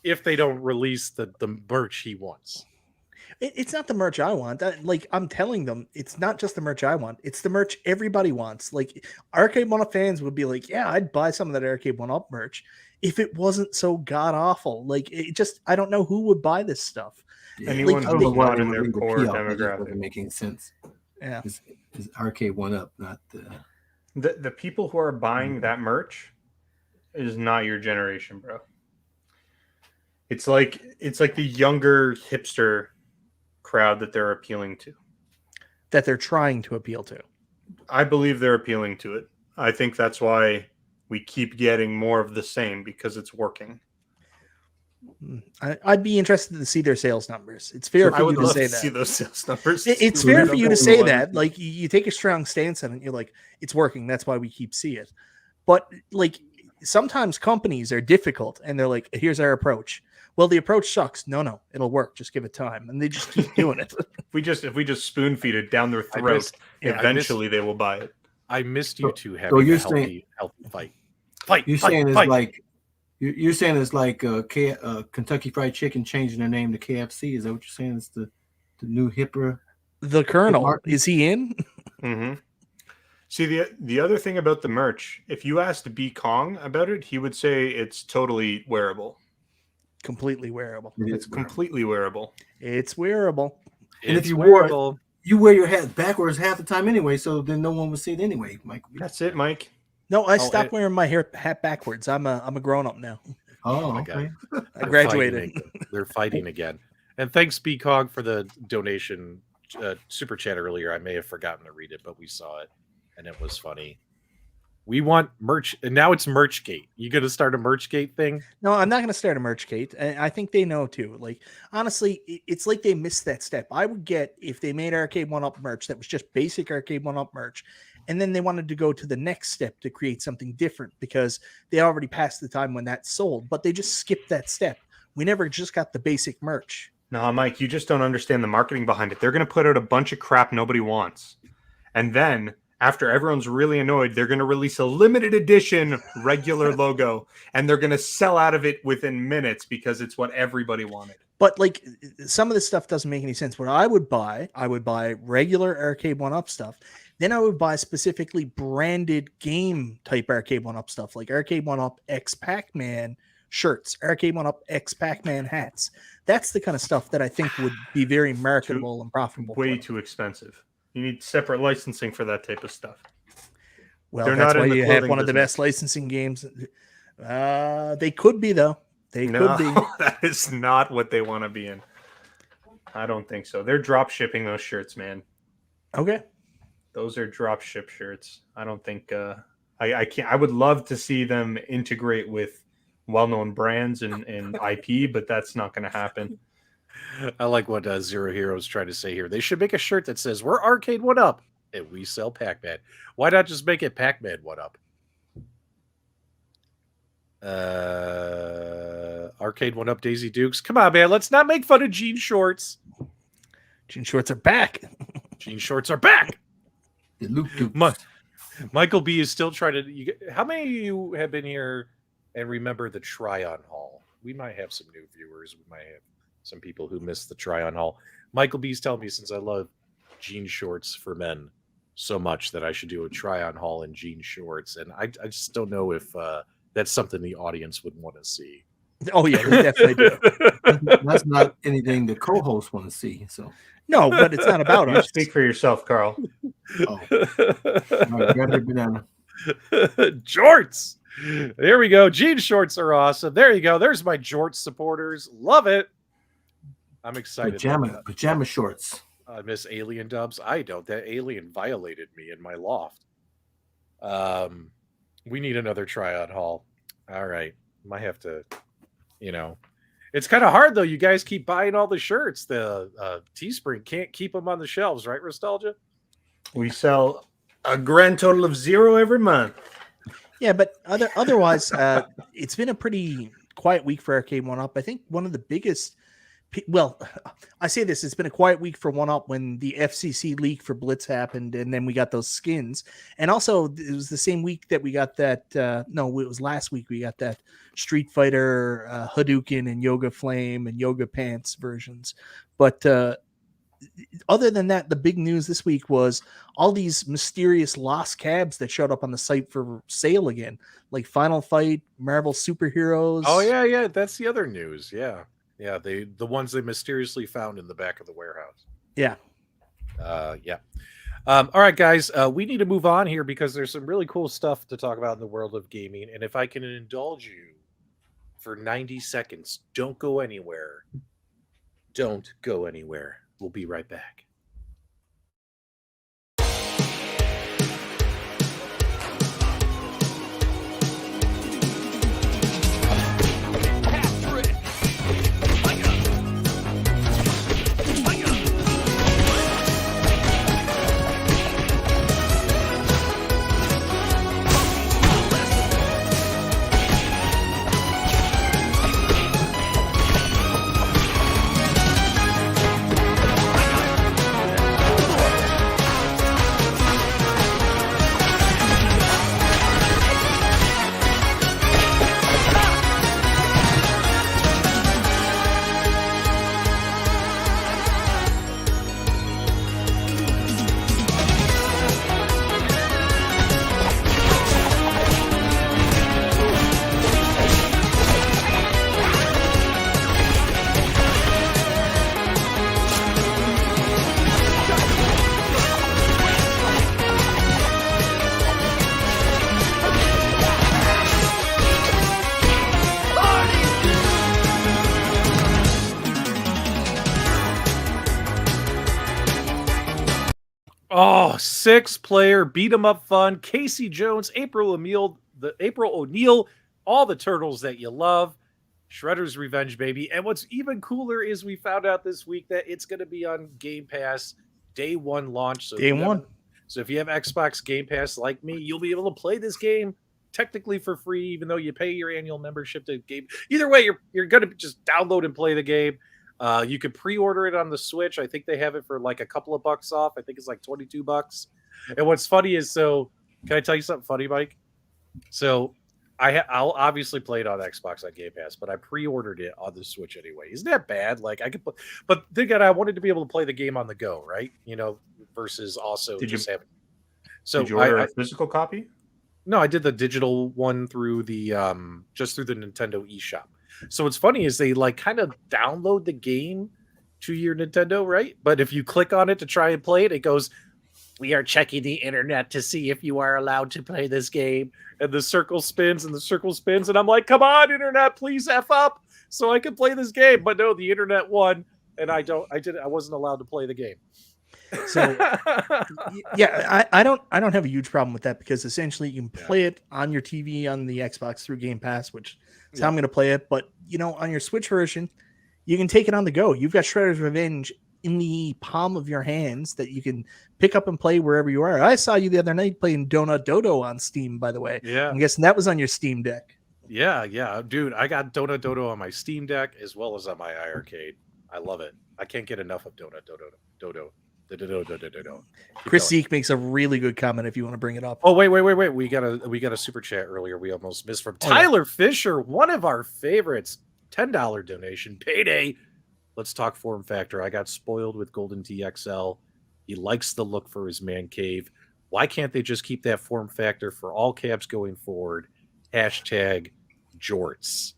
if they don't release the merch he wants. It's not the merch I want. I'm telling them, it's not just the merch I want. It's the merch everybody wants. Like Arcade1Up fans would be like, yeah, I'd buy some of that Arcade1Up merch if it wasn't so god awful. Like I don't know who would buy this stuff. Yeah, anyone who's not in their core demographic making sense. Yeah, is Arcade1Up, not the people who are buying that merch is not your generation, bro. It's like the younger hipster crowd that they're appealing to, that they're trying to appeal to. I believe they're appealing to it. I think that's why we keep getting more of the same, because it's working. I'd be interested to see their sales numbers. It's fair for you to say that. See those sales numbers. It's fair for you to say that. Like you take a strong stance on it. You're like, it's working. That's why we keep seeing it. But like sometimes companies are difficult, and they're like, here's our approach. Well, the approach sucks. No, it'll work. Just give it time, and they just keep doing it. if we just spoon feed it down their throat, eventually they will buy it. I missed you two having a healthy fight. You're saying it's like Kentucky Fried Chicken changing their name to KFC. Is that what you're saying? It's the new hipper. The Colonel, is he in? Mm-hmm. See, the other thing about the merch, if you asked B Kong about it, he would say it's totally wearable. Completely wearable. It's completely wearable. It's wearable. And if you wear it, you wear your hat backwards half the time anyway, so then no one will see it anyway, Mike. That's it, Mike. No, I stopped wearing my hat backwards. I'm a grown up now. Oh, okay. I graduated. They're fighting again. And thanks, B Kong, for the donation super chat earlier. I may have forgotten to read it, but we saw it and it was funny. We want merch, and now it's Merchgate. You gonna start a Merchgate thing? No, I'm not going to start a Merchgate. And I think they know too. Like, honestly, it's like they missed that step. I would get if they made Arcade1Up merch that was just basic Arcade1Up merch, and then they wanted to go to the next step to create something different because they already passed the time when that sold, but they just skipped that step. We never just got the basic merch. No, Mike, you just don't understand the marketing behind it. They're going to put out a bunch of crap nobody wants. And then after everyone's really annoyed, they're going to release a limited edition regular logo, and they're going to sell out of it within minutes because it's what everybody wanted. But like some of this stuff doesn't make any sense. What I would buy regular Arcade1Up stuff. Then I would buy specifically branded game type Arcade1Up stuff, like Arcade1Up X Pac-Man shirts, Arcade1Up X Pac-Man hats. That's the kind of stuff that I think would be very marketable and profitable. Way too expensive. You need separate licensing for that type of stuff. Well, that's why you have one of the best licensing games. They could be, though. They could be. That is not what they want to be in. I don't think so. They're drop shipping those shirts, man. Okay. Those are drop ship shirts. I don't think I can't. I would love to see them integrate with well-known brands and IP, but that's not going to happen. I like what Zero Hero is trying to say here. They should make a shirt that says, we're Arcade1Up and we sell Pac-Man. Why not just make it Pac-Man 1-Up? Arcade1Up Daisy Dukes. Come on, man. Let's not make fun of jean shorts. Jean shorts are back. Jean shorts are back. The Luke Dukes. Michael B is still trying to... how many of you have been here and remember the try-on haul? We might have some new viewers. We might have some people who missed the try-on haul. Michael B's telling me, since I love jean shorts for men so much, that I should do a try-on haul in jean shorts. And I just don't know if that's something the audience would want to see. Oh, yeah, they definitely do. That's not anything the co-hosts want to see. So no, but it's not about us. Speak for yourself, Carl. Oh. All right, grab your banana. Jorts! There we go. Jean shorts are awesome. There you go. There's my Jorts supporters. Love it. I'm excited. Pajama shorts. I miss Alien Dubs. I don't. That alien violated me in my loft. We need another try-on haul. All right. Might have to, It's kind of hard, though. You guys keep buying all the shirts. The Teespring can't keep them on the shelves, right, Restalgia? We sell a grand total of 0 every month. Yeah, but otherwise, it's been a pretty quiet week for Arcade1Up. I think one of the biggest... Well, I say this, it's been a quiet week for 1UP when the FCC leak for Blitz happened, and then we got those skins. And also, it was the same week that we got that, no, it was last week we got that Street Fighter, Hadouken, and Yoga Flame, and Yoga Pants versions. But other than that, the big news this week was all these mysterious lost cabs that showed up on the site for sale again, like Final Fight, Marvel Superheroes. Oh, yeah, that's the other news, yeah. Yeah, the ones they mysteriously found in the back of the warehouse. Yeah. Yeah. All right, guys, we need to move on here because there's some really cool stuff to talk about in the world of gaming. And if I can indulge you for 90 seconds, don't go anywhere. Don't go anywhere. We'll be right back. Oh, 6-player beat 'em up fun. Casey Jones, April O'Neil, all the turtles that you love. Shredder's Revenge, baby. And what's even cooler is we found out this week that it's going to be on Game Pass day one launch. So Day one. So if you have Xbox Game Pass like me, you'll be able to play this game technically for free, even though you pay your annual membership to game. Either way, you're going to just download and play the game. You can pre-order it on the Switch. I think they have it for like a couple of bucks off. I think it's like $22. And what's funny is, so can I tell you something funny, Mike? So I'll obviously play it on Xbox on Game Pass, but I pre-ordered it on the Switch anyway. Isn't that bad? Like I could, but then again, I wanted to be able to play the game on the go, right? You know, versus also just having. So did you order a physical copy? No, I did the digital one through the just through the Nintendo eShop. So what's funny is they like kind of download the game to your Nintendo, right? But if you click on it to try and play it, it goes, "We are checking the internet to see if you are allowed to play this game." And the circle spins and the circle spins. And I'm like, come on, internet, please F up so I can play this game. But no, the internet won. And I wasn't allowed to play the game. So yeah, I don't have a huge problem with that, because essentially you can play it on your TV on the Xbox through Game Pass, which is how I'm going to play it. But you know, on your Switch version, you can take it on the go. You've got Shredder's Revenge in the palm of your hands that you can pick up and play wherever you are. I saw you the other night playing Donut Dodo on Steam, by the way. Yeah, I'm guessing that was on your Steam Deck. Yeah, dude, I got Donut Dodo on my Steam Deck as well as on my iArcade. I love it. I can't get enough of Donut Dodo. Chris Zeke makes a really good comment if you want to bring it up. Oh, wait. We got a super chat earlier we almost missed from Tyler Fisher, one of our favorites. $10 donation. Payday. Let's talk form factor. I got spoiled with Golden TXL. He likes the look for his man cave. Why can't they just keep that form factor for all caps going forward? Hashtag Jorts.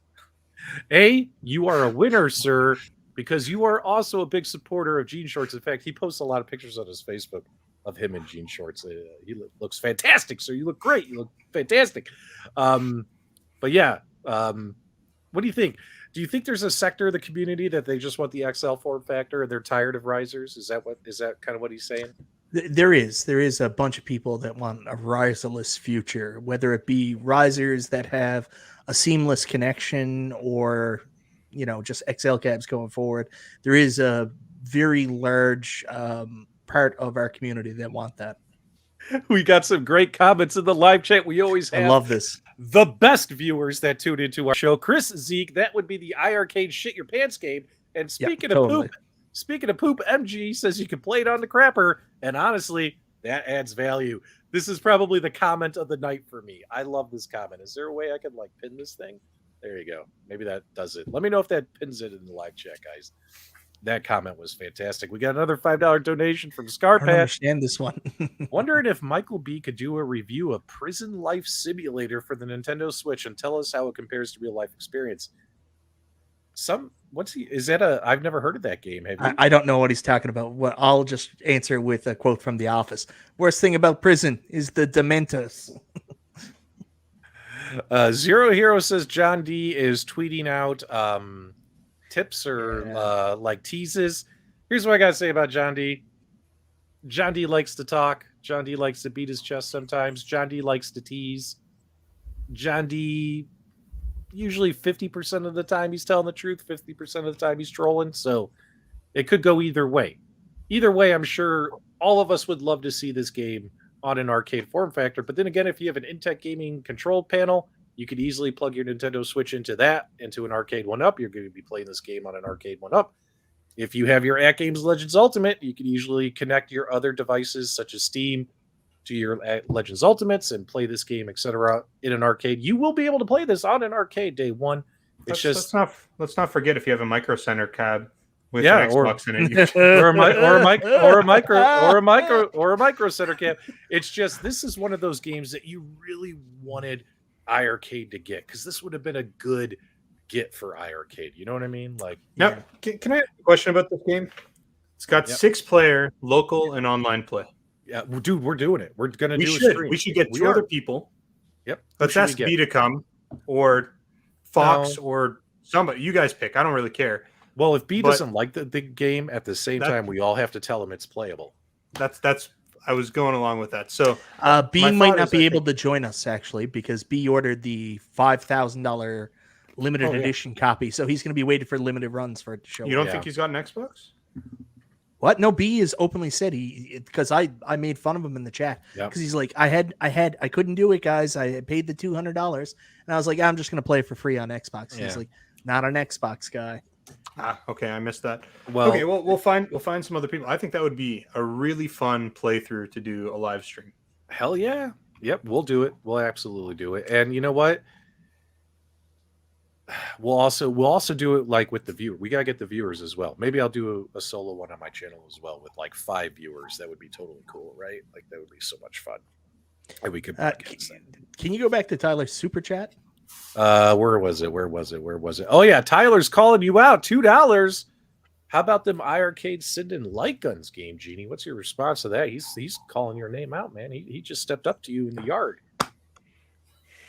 You are a winner, sir, because you are also a big supporter of jean shorts. In fact, he posts a lot of pictures on his Facebook of him in jean shorts. He looks fantastic, sir. You look great. You look fantastic. But yeah, what do you think? Do you think there's a sector of the community that they just want the XL form factor and they're tired of risers? Is that kind of what he's saying? There is a bunch of people that want a riserless future, whether it be risers that have a seamless connection or, you know, just XL cabs going forward. There is a very large part of our community that want that. We got some great comments in the live chat. We always have. I love this. The best viewers that tune into our show. Chris Zeke, that would be the iArcade Shit Your Pants game. And speaking of poop, MG says you can play it on the crapper. And honestly, that adds value. This is probably the comment of the night for me. I love this comment. Is there a way I could like pin this thing? There you go. Maybe that does it. Let me know if that pins it in the live chat, guys. That comment was fantastic. We got another $5 donation from Scarpat. I understand this one. Wondering if MichaelB could do a review of Prison Life Simulator for the Nintendo Switch and tell us how it compares to real life experience. I've never heard of that game. Have you? I don't know what he's talking about. Well, I'll just answer with a quote from The Office. Worst thing about prison is the Dementors. Zero Hero says John D is tweeting out tips or like teases. Here's what I gotta say about John D. John D likes to talk. John D likes to beat his chest sometimes. John D likes to tease. John D, usually 50% of the time he's telling the truth, 50% of the time he's trolling. So it could go either way. Either way, I'm sure all of us would love to see this game on an arcade form factor. But then again, if you have an Intech Gaming control panel, you could easily plug your Nintendo Switch into an Arcade1Up. You're going to be playing this game on an Arcade1Up. If you have your AtGames Legends Ultimate, you can usually connect your other devices, such as Steam, to your Legends Ultimates and play this game, etc. in an arcade. You will be able to play this on an arcade day one. Let's not forget if you have a Micro Center cab with an Xbox in it, or a Micro Center cab. It's just, this is one of those games that you really wanted iArcade to get, because this would have been a good get for iArcade. You know what I mean? Like, now, can I ask a question about this game? It's got 6-player local and online play. Yeah, dude, we're doing it. We're gonna do a stream. We should get two other people. Yep. Let's ask B to come, or Fox, or somebody. You guys pick. I don't really care. Well, if B doesn't like the game at the same time, we all have to tell him it's playable. That's I was going along with that. So B my might thought not is, be I able think- to join us actually because B ordered the $5,000 limited Oh, yeah. edition copy, so he's going to be waiting for limited runs for it to show. You don't Yeah. think he's got an Xbox? What? No, B is openly said because I made fun of him in the chat Yep. because he's like, I couldn't do it, guys. I had paid the $200, and I was like, I'm just gonna play it for free on Xbox. Yeah. He's like, not an Xbox guy. Okay, I missed that. Well, Okay, well we'll find some other people. I think that would be a really fun playthrough to do a live stream. hell yeah. Yep, we'll do it. We'll absolutely do it. And you know what? We'll also do it like with the viewer. We gotta get the viewers as well. Maybe I'll do a solo one on my channel as well with like 5 viewers. That would be totally cool, right? Like that would be so much fun. And we could Can you go back to Tyler's super chat? where was it? Oh yeah, Tyler's calling you out. $2. How about them iiRcade sending light guns game, Genie? What's your response to that? He's calling your name out, man. He just stepped up to you in the yard.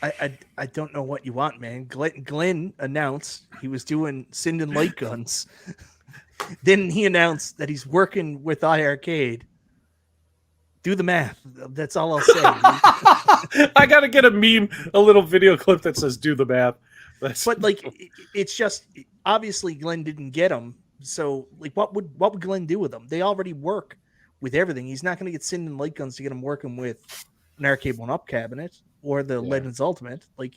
I don't know what you want, man. Glenn announced he was doing Sinden light guns. Then he announced that he's working with iiRcade. Do the math. That's all I'll say. I gotta get a meme, a little video clip that says "Do the math." But like, it's just obviously Glenn didn't get them. So like, what would Glenn do with them? They already work with everything. He's not going to get Sinden light guns to get him working with an Arcade1Up cabinet or the Legends Ultimate. Like,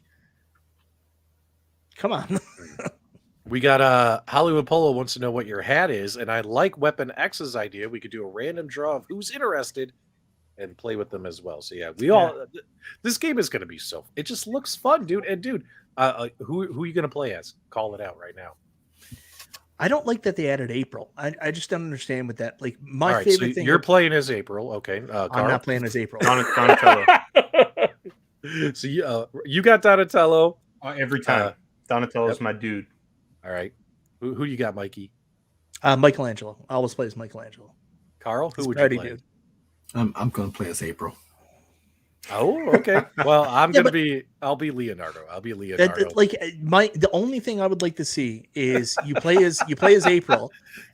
come on. We got Hollywood Polo wants to know what your hat is, and I like Weapon X's idea. We could do a random draw of who's interested and play with them as well. So yeah, this game is going to be so. It just looks fun, dude. And dude, who are you going to play as? Call it out right now. I don't like that they added April. I just don't understand with that. Like my Right, favorite so thing. you're playing as April, okay? Carl? I'm not playing as April. Donatello. So you got Donatello Every time. Donatello's my dude. All right. Who you got, Mikey? Michelangelo. I always play as Michelangelo. Carl, who It's would party you play? dude. I'm going to play as April. Oh, okay. Well, I'll be Leonardo. I'll be Leonardo. The only thing I would like to see is you play as April,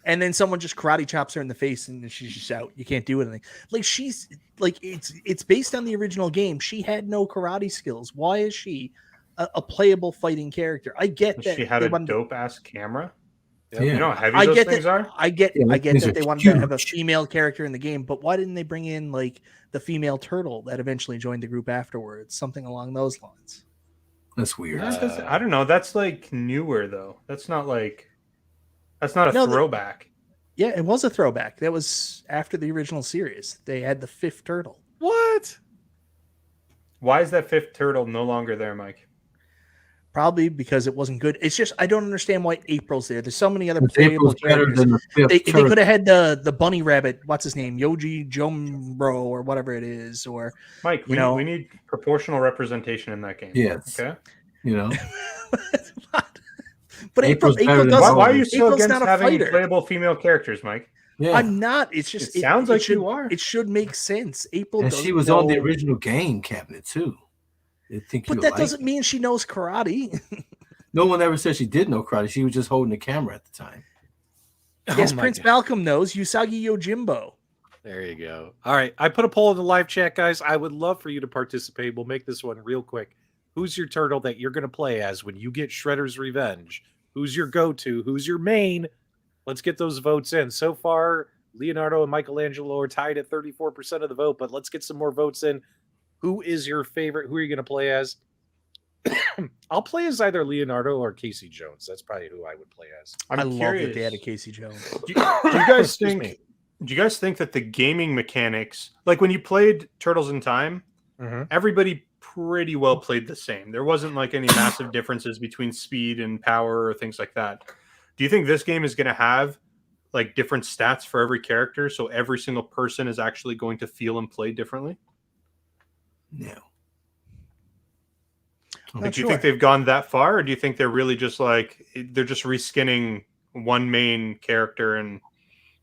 and then someone just karate chops her in the face, and she's just out. You can't do anything. Like she's like it's based on the original game. She had no karate skills. Why is she a playable fighting character? I get that She had a dope ass camera. Yeah. You know how heavy I those get things that. are? I get these that are they wanted to have a huge. female character in the game, but why didn't they bring in like the female turtle that eventually joined the group afterwards? Something along those lines. That's weird. I don't know. That's like newer though. That's not a throwback. Yeah, it was a throwback. That was after the original series. They had the 5th turtle. What? Why is that 5th turtle no longer there, Mike? Probably because it wasn't good. It's just I don't understand why April's there. There's so many other But playable April's better characters. than the fifth They turtle. could have had the bunny rabbit. What's his name? Yoji Jomro or whatever it is. Or Mike, we need proportional representation in that game. Yes. Okay. You know, but April April's better than doesn't. Why are you so April's against not a having fighter. playable female characters, Mike? yeah. I'm not. It's just It sounds like should, you are. It should make sense. April And doesn't she was on the know- original game cabinet too. I think But you that like doesn't it. mean she knows karate. No one ever said she did know karate. She was just holding the camera at the time. Yes, Oh my Prince God. Malcolm knows Usagi Yojimbo. There you go. All right. I put a poll in the live chat, guys. I would love for you to participate. We'll make this one real quick. Who's your turtle that you're going to play as when you get Shredder's Revenge? Who's your go-to? Who's your main? Let's get those votes in. So far, Leonardo and Michelangelo are tied at 34% of the vote, but let's get some more votes in. Who is your favorite? Who are you going to play as? I'll play as either Leonardo or Casey Jones. That's probably who I would play as. I love curious. that they had a Casey Jones. Do you guys Excuse think? me. Do you guys think that the gaming mechanics, like when you played Turtles in Time, everybody pretty well played the same? There wasn't like any massive differences between speed and power or things like that. Do you think this game is going to have like different stats for every character, so every single person is actually going to feel and play differently? No. Like, do you think they've gone that far, or do you think they're really just like they're just reskinning one main character and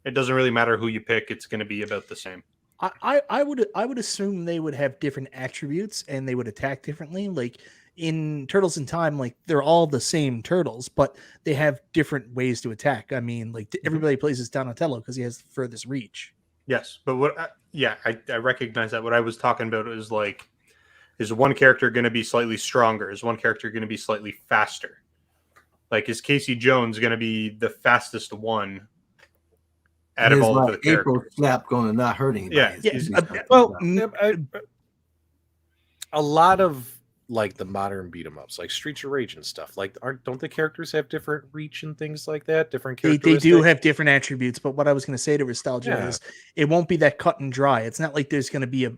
it doesn't really matter who you pick, it's going to be about the same? I would assume they would have different attributes and they would attack differently. Like in Turtles in Time, like they're all the same turtles, but they have different ways to attack. I mean, like everybody plays as Donatello because he has the furthest reach. Yes, but I recognize that. What I was talking about is like, is one character going to be slightly stronger? Is one character going to be slightly faster? Like, is Casey Jones going to be the fastest one out And of is all of my the April characters? slap going to not hurt anybody? Yeah, It's yeah, gonna be Well, slap. a lot of like the modern beat 'em ups, like Streets of Rage and stuff, like don't the characters have different reach and things like that? Different They characteristics. do have different attributes, but what I was going to say to Restalgia Yeah. is it won't be that cut and dry. It's not like there's going to be a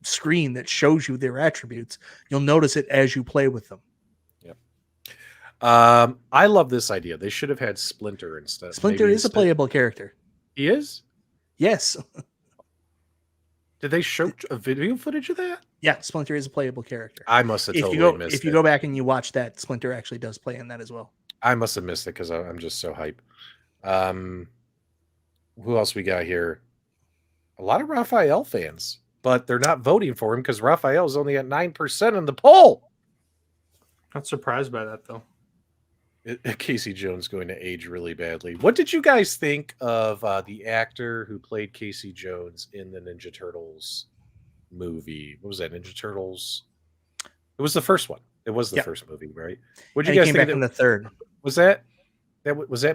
screen that shows you their attributes. You'll notice it as you play with them. Yep. I love this idea. They should have had Splinter instead. Splinter is a playable character. He is? Yes. Did they show a video footage of that? Yeah, Splinter is a playable character. I must have totally missed it. If you go back and you watch that, Splinter actually does play in that as well. I must have missed it because I'm just so hype. Who else we got here? A lot of Raphael fans, but they're not voting for him because Raphael's only at 9% in the poll. Not surprised by that though. Casey Jones going to age really badly. What did you guys think of the actor who played Casey Jones in the Ninja Turtles movie? What was that? Ninja Turtles? It was the first one. It was the first movie, right? What did you guys came think? Back in the third. Was that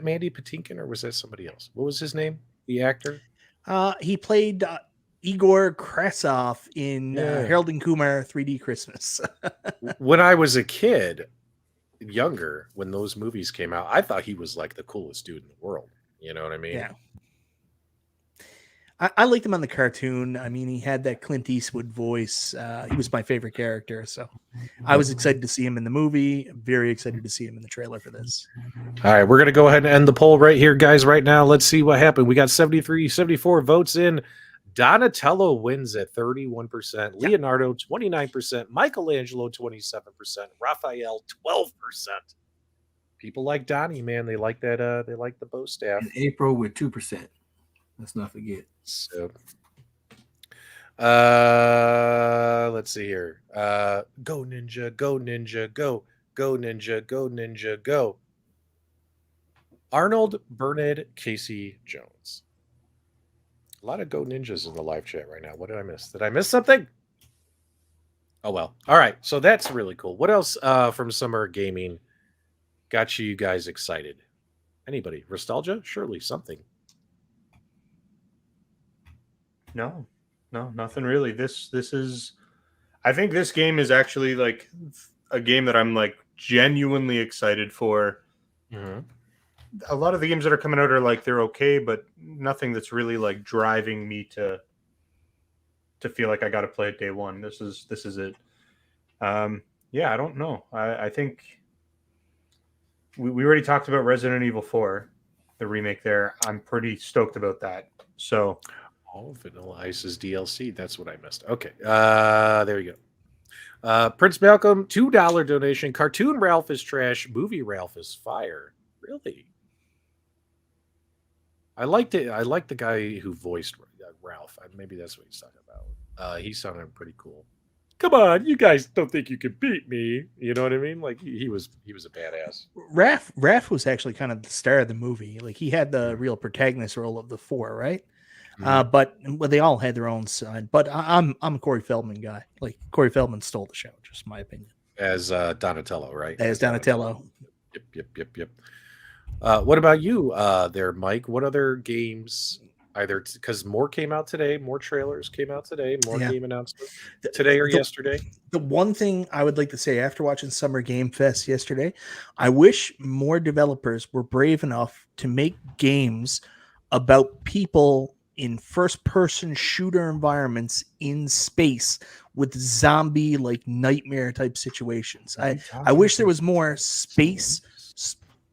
Mandy Patinkin or was that somebody else? What was his name? The actor? He played Igor Krasov in Harold and Kumar 3D Christmas. When I was a kid, younger, when those movies came out, I thought he was like the coolest dude in the world. You know what I mean? Yeah. I liked him on the cartoon. I mean, he had that Clint Eastwood voice. He was my favorite character. So I was excited to see him in the movie. Very excited to see him in the trailer for this. All right, we're going to go ahead and end the poll right here, guys, right now. Let's see what happened. We got 74 votes in. Donatello wins at 31%. Leonardo, 29%. Michelangelo, 27%. Raphael, 12%. People like Donnie, man. They like that. They like the bow staff. And April with 2%. Let's not forget. So, let's see here. Go Ninja, go Ninja, go. Go Ninja, go Ninja, go. Arnold, Bernard, Casey Jones. A lot of Go Ninjas in the live chat right now. What did I miss? Did I miss something? Oh, well. All right. So that's really cool. What else from Summer Gaming got you guys excited? Anybody? Restalgia? Surely something. No, nothing really. This is, I think this game is actually like a game that I'm like genuinely excited for. Mm-hmm. A lot of the games that are coming out are like they're okay, but nothing that's really like driving me to feel like I got to play it day one. This is it. Yeah, I don't know. I think we already talked about Resident Evil 4, the remake there. I'm pretty stoked about that. So, Vanilla Ice's DLC. That's what I missed. Okay, there you go. Prince Malcolm, $2 donation. Cartoon Ralph is trash. Movie Ralph is fire. Really? I liked it. I liked the guy who voiced Ralph. Maybe that's what he's talking about. He sounded pretty cool. Come on, you guys don't think you can beat me? You know what I mean? Like he was a badass. Raph was actually kind of the star of the movie. Like he had the real protagonist role of the four, right? Mm-hmm. But they all had their own side. But I'm a Corey Feldman guy. Like Corey Feldman stole the show, just my opinion. As Donatello, right? As Donatello. Yep. What about you there, Mike? What other games, either because more came out today, more trailers came out today, more game announcements today or yesterday? The one thing I would like to say after watching Summer Game Fest yesterday, I wish more developers were brave enough to make games about people in first-person shooter environments in space with zombie like nightmare type situations. I wish there was more space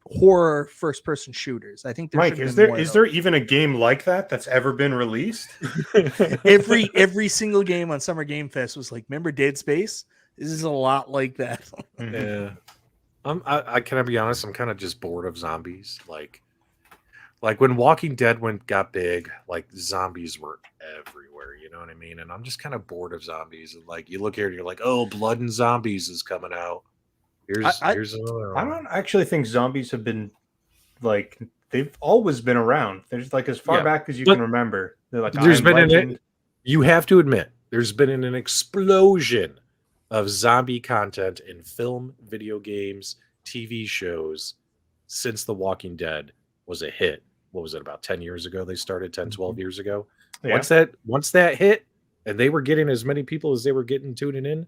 horror first-person shooters. I think Mike, is there even a game like that that's ever been released? every single game on Summer Game Fest was like, remember Dead Space? This is a lot like that. Yeah. I can I be honest, I'm kind of just bored of zombies. Like when Walking Dead got big, like zombies were everywhere, you know what I mean? And I'm just kind of bored of zombies. And like you look here and you're like, oh, Blood and Zombies is coming out. Here's another one. I don't actually think zombies have been like they've always been around. There's like as far back as you can remember. They're like there's been you have to admit, there's been an explosion of zombie content in film, video games, TV shows since The Walking Dead was a hit. What was it, about 10 years ago? They started 10, 12 years ago. Yeah. Once that hit and they were getting as many people as they were getting tuning in,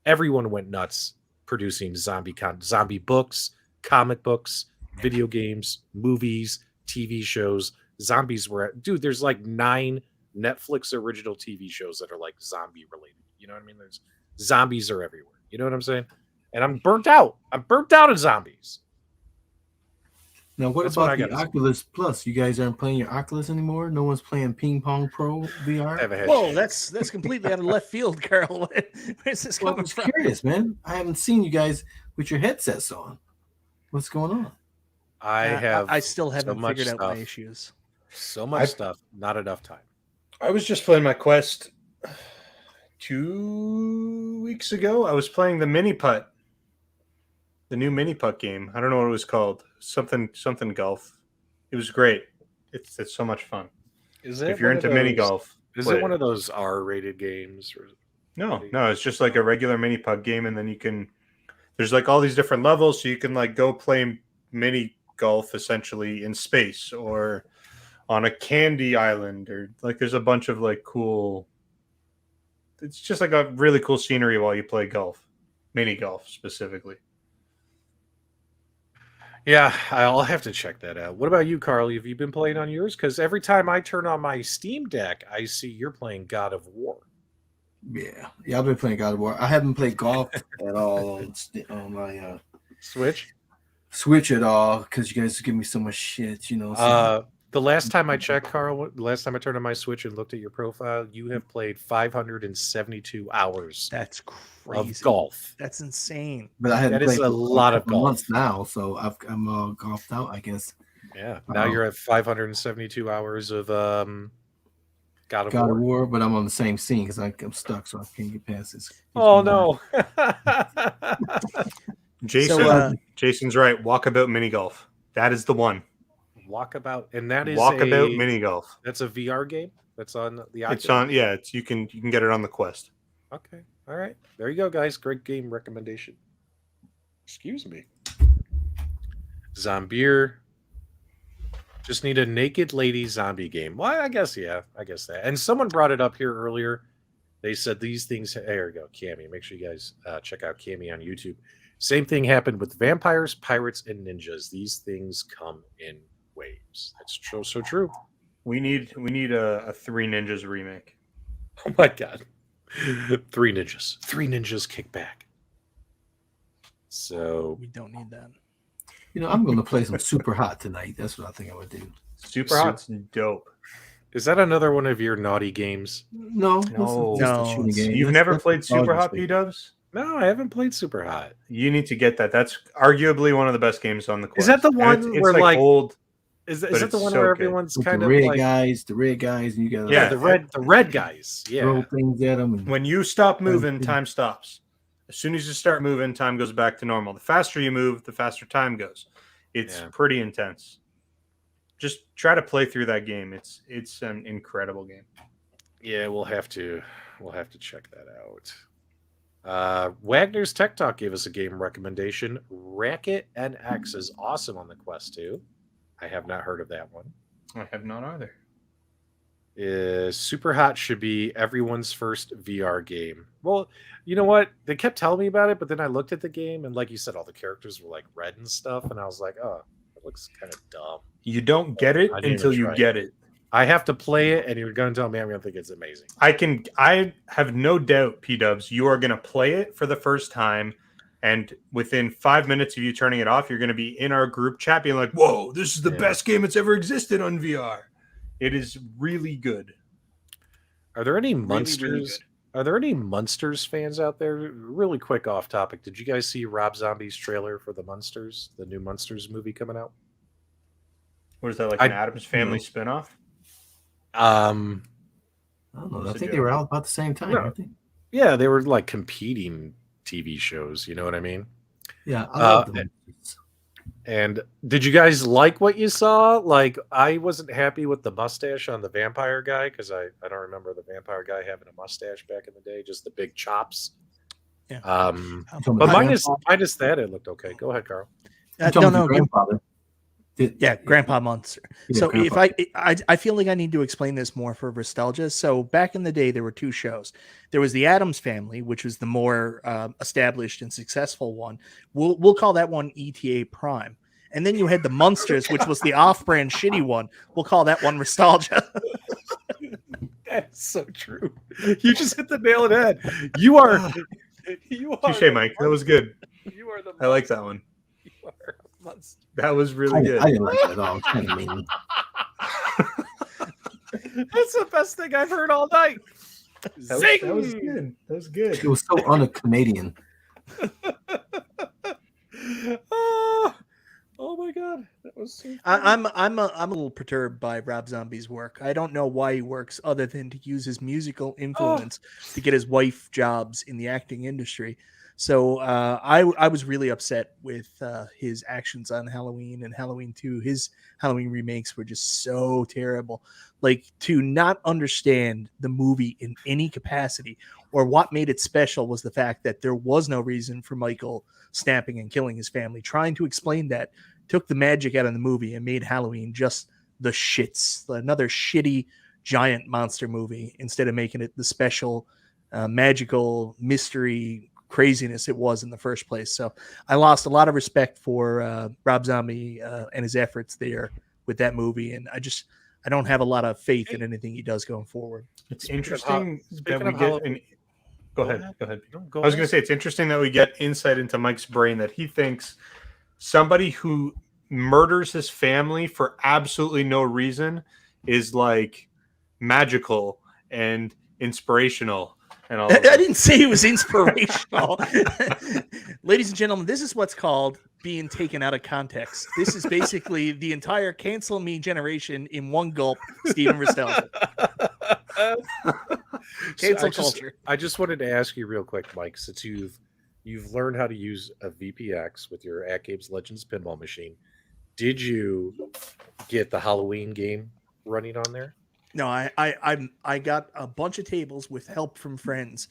everyone went nuts producing zombie books, comic books, video games, movies, TV shows. Zombies were dude, there's like 9 Netflix original TV shows that are like zombie related. You know what I mean? There's zombies are everywhere. You know what I'm saying? And I'm burnt out. I'm burnt out of zombies. Now, what about the Oculus Plus? You guys aren't playing your Oculus anymore? No one's playing Ping Pong Pro VR? Whoa, that's completely out of left field, Carol. Where's this coming from? I'm curious, man. I haven't seen you guys with your headsets on. What's going on? I still haven't figured out my issues. So much stuff, not enough time. I was just playing my Quest 2 weeks ago. I was playing the Mini Putt. The new Mini Putt game. I don't know what it was called. Something golf. It was great. It's so much fun. Is it? If you're into mini golf, is it one of those R-rated games? Or no, it's just like a regular Mini Putt game, and then you can. There's like all these different levels, so you can like go play mini golf essentially in space or on a candy island, or like there's a bunch of like cool. It's just like a really cool scenery while you play golf, mini golf specifically. Yeah, I'll have to check that out. What about you, Carly? Have you been playing on yours? Because every time I turn on my Steam Deck, I see you're playing God of War. Yeah, I've been playing God of War. I haven't played golf at all on my Switch at all because you guys give me so much shit, you know. So. The last time I checked, Carl, the last time I turned on my Switch and looked at your profile, you have played 572 hours. That's crazy. Of golf. That's insane. But I haven't played a lot of golf months now, so I'm golfed out, I guess. Yeah. Now you're at 572 hours of God of War, but I'm on the same scene because I'm stuck, so I can't get past this. Oh no. Jason's right. Walkabout mini golf. That is the one. Walkabout, and that is Walkabout mini golf. That's a VR game. That's on the Oculus. It's on. Yeah, you can get it on the Quest. Okay, all right. There you go, guys. Great game recommendation. Excuse me. Zombier. Just need a naked lady zombie game. Well, I guess that. And someone brought it up here earlier. They said these things. There you go, Cammy. Make sure you guys check out Cammy on YouTube. Same thing happened with vampires, pirates, and ninjas. These things come in waves. That's so true. We need a Three Ninjas remake. Oh my god. Three ninjas kick back. So we don't need that. You know, I'm going to play some Super Hot tonight. That's what I think I would do. Super Hot's dope. Is that another one of your naughty games? No. You've never played Super Hot, PDubs? No, I haven't played Super Hot. You need to get that. That's arguably one of the best games on the Quest. Is that the one where like old? Is that the one where everyone's kind of like the red guys, and you got the red guys. Yeah, throw things at them. When you stop moving, time stops. As soon as you start moving, time goes back to normal. The faster you move, the faster time goes. It's pretty intense. Just try to play through that game. It's an incredible game. Yeah, we'll have to check that out. Wagner's Tech Talk gave us a game recommendation. Racket NX is awesome on the Quest 2. I have not heard of that one. I have not either. Super Hot should be everyone's first VR game. Well, you know what? They kept telling me about it, but then I looked at the game, and like you said, all the characters were like red and stuff, and I was like, oh, it looks kind of dumb. You don't get it until you get it. I have to play it, and you're going to tell me I'm going to think it's amazing. I have no doubt, P-Dubs, you are going to play it for the first time, and within 5 minutes of you turning it off, you're going to be in our group chat being like, whoa, this is the best game that's ever existed on VR. It is really good. Are there any Munsters? Are there any Munsters fans out there? Really quick off topic. Did you guys see Rob Zombie's trailer for the Munsters, the new Munsters movie coming out? What is that, like an Addams Family spinoff? I don't know. I think they were out about the same time. I think. Yeah, they were like competing TV shows. You know what I mean? Yeah, I love them. And did you guys like what you saw? Like, I wasn't happy with the mustache on the vampire guy because I don't remember the vampire guy having a mustache back in the day, just the big chops. Yeah. But minus that, it looked okay. Go ahead, Carl. No, grandfather. Grandpa Monster. Yeah, So Grandpa. if I feel like I need to explain this more for Restalgia. So back in the day, there were two shows. There was the Addams Family, which was the more established and successful one. We'll call that one ETA Prime. And then you had the Munsters, which was the off-brand shitty one. We'll call that one Restalgia. That's so true. You just hit the nail on the head. You are Touche, Mike. That was good. You are the I like that one. You are a monster. That was really good. I didn't like that at all. It's kind of mean. That's the best thing I've heard all night. That was good. That was good. It was so un-Canadian. Oh my god, that was so funny. I'm a little perturbed by Rob Zombie's work. I don't know why he works other than to use his musical influence to get his wife jobs in the acting industry. So I was really upset with his actions on Halloween and Halloween 2. His Halloween remakes were just so terrible. Like, to not understand the movie in any capacity, or what made it special was the fact that there was no reason for Michael snapping and killing his family. Trying to explain that took the magic out of the movie and made Halloween just the shits. Another shitty giant monster movie instead of making it the special magical mystery craziness it was in the first place. So I lost a lot of respect for Rob Zombie and his efforts there with that movie, and I don't have a lot of faith in anything he does going forward. It's interesting that we get. Go ahead. I was going to say it's interesting that we get insight into Mike's brain that he thinks somebody who murders his family for absolutely no reason is like magical and inspirational. And all I didn't say it was inspirational. Ladies and gentlemen, this is what's called being taken out of context. This is basically the entire cancel me generation in one gulp, Steven Restalgia. Cancel culture. I just wanted to ask you real quick, Mike, since you've learned how to use a VPX with your AtGames Legends pinball machine, did you get the Halloween game running on there? No, I got a bunch of tables with help from friends,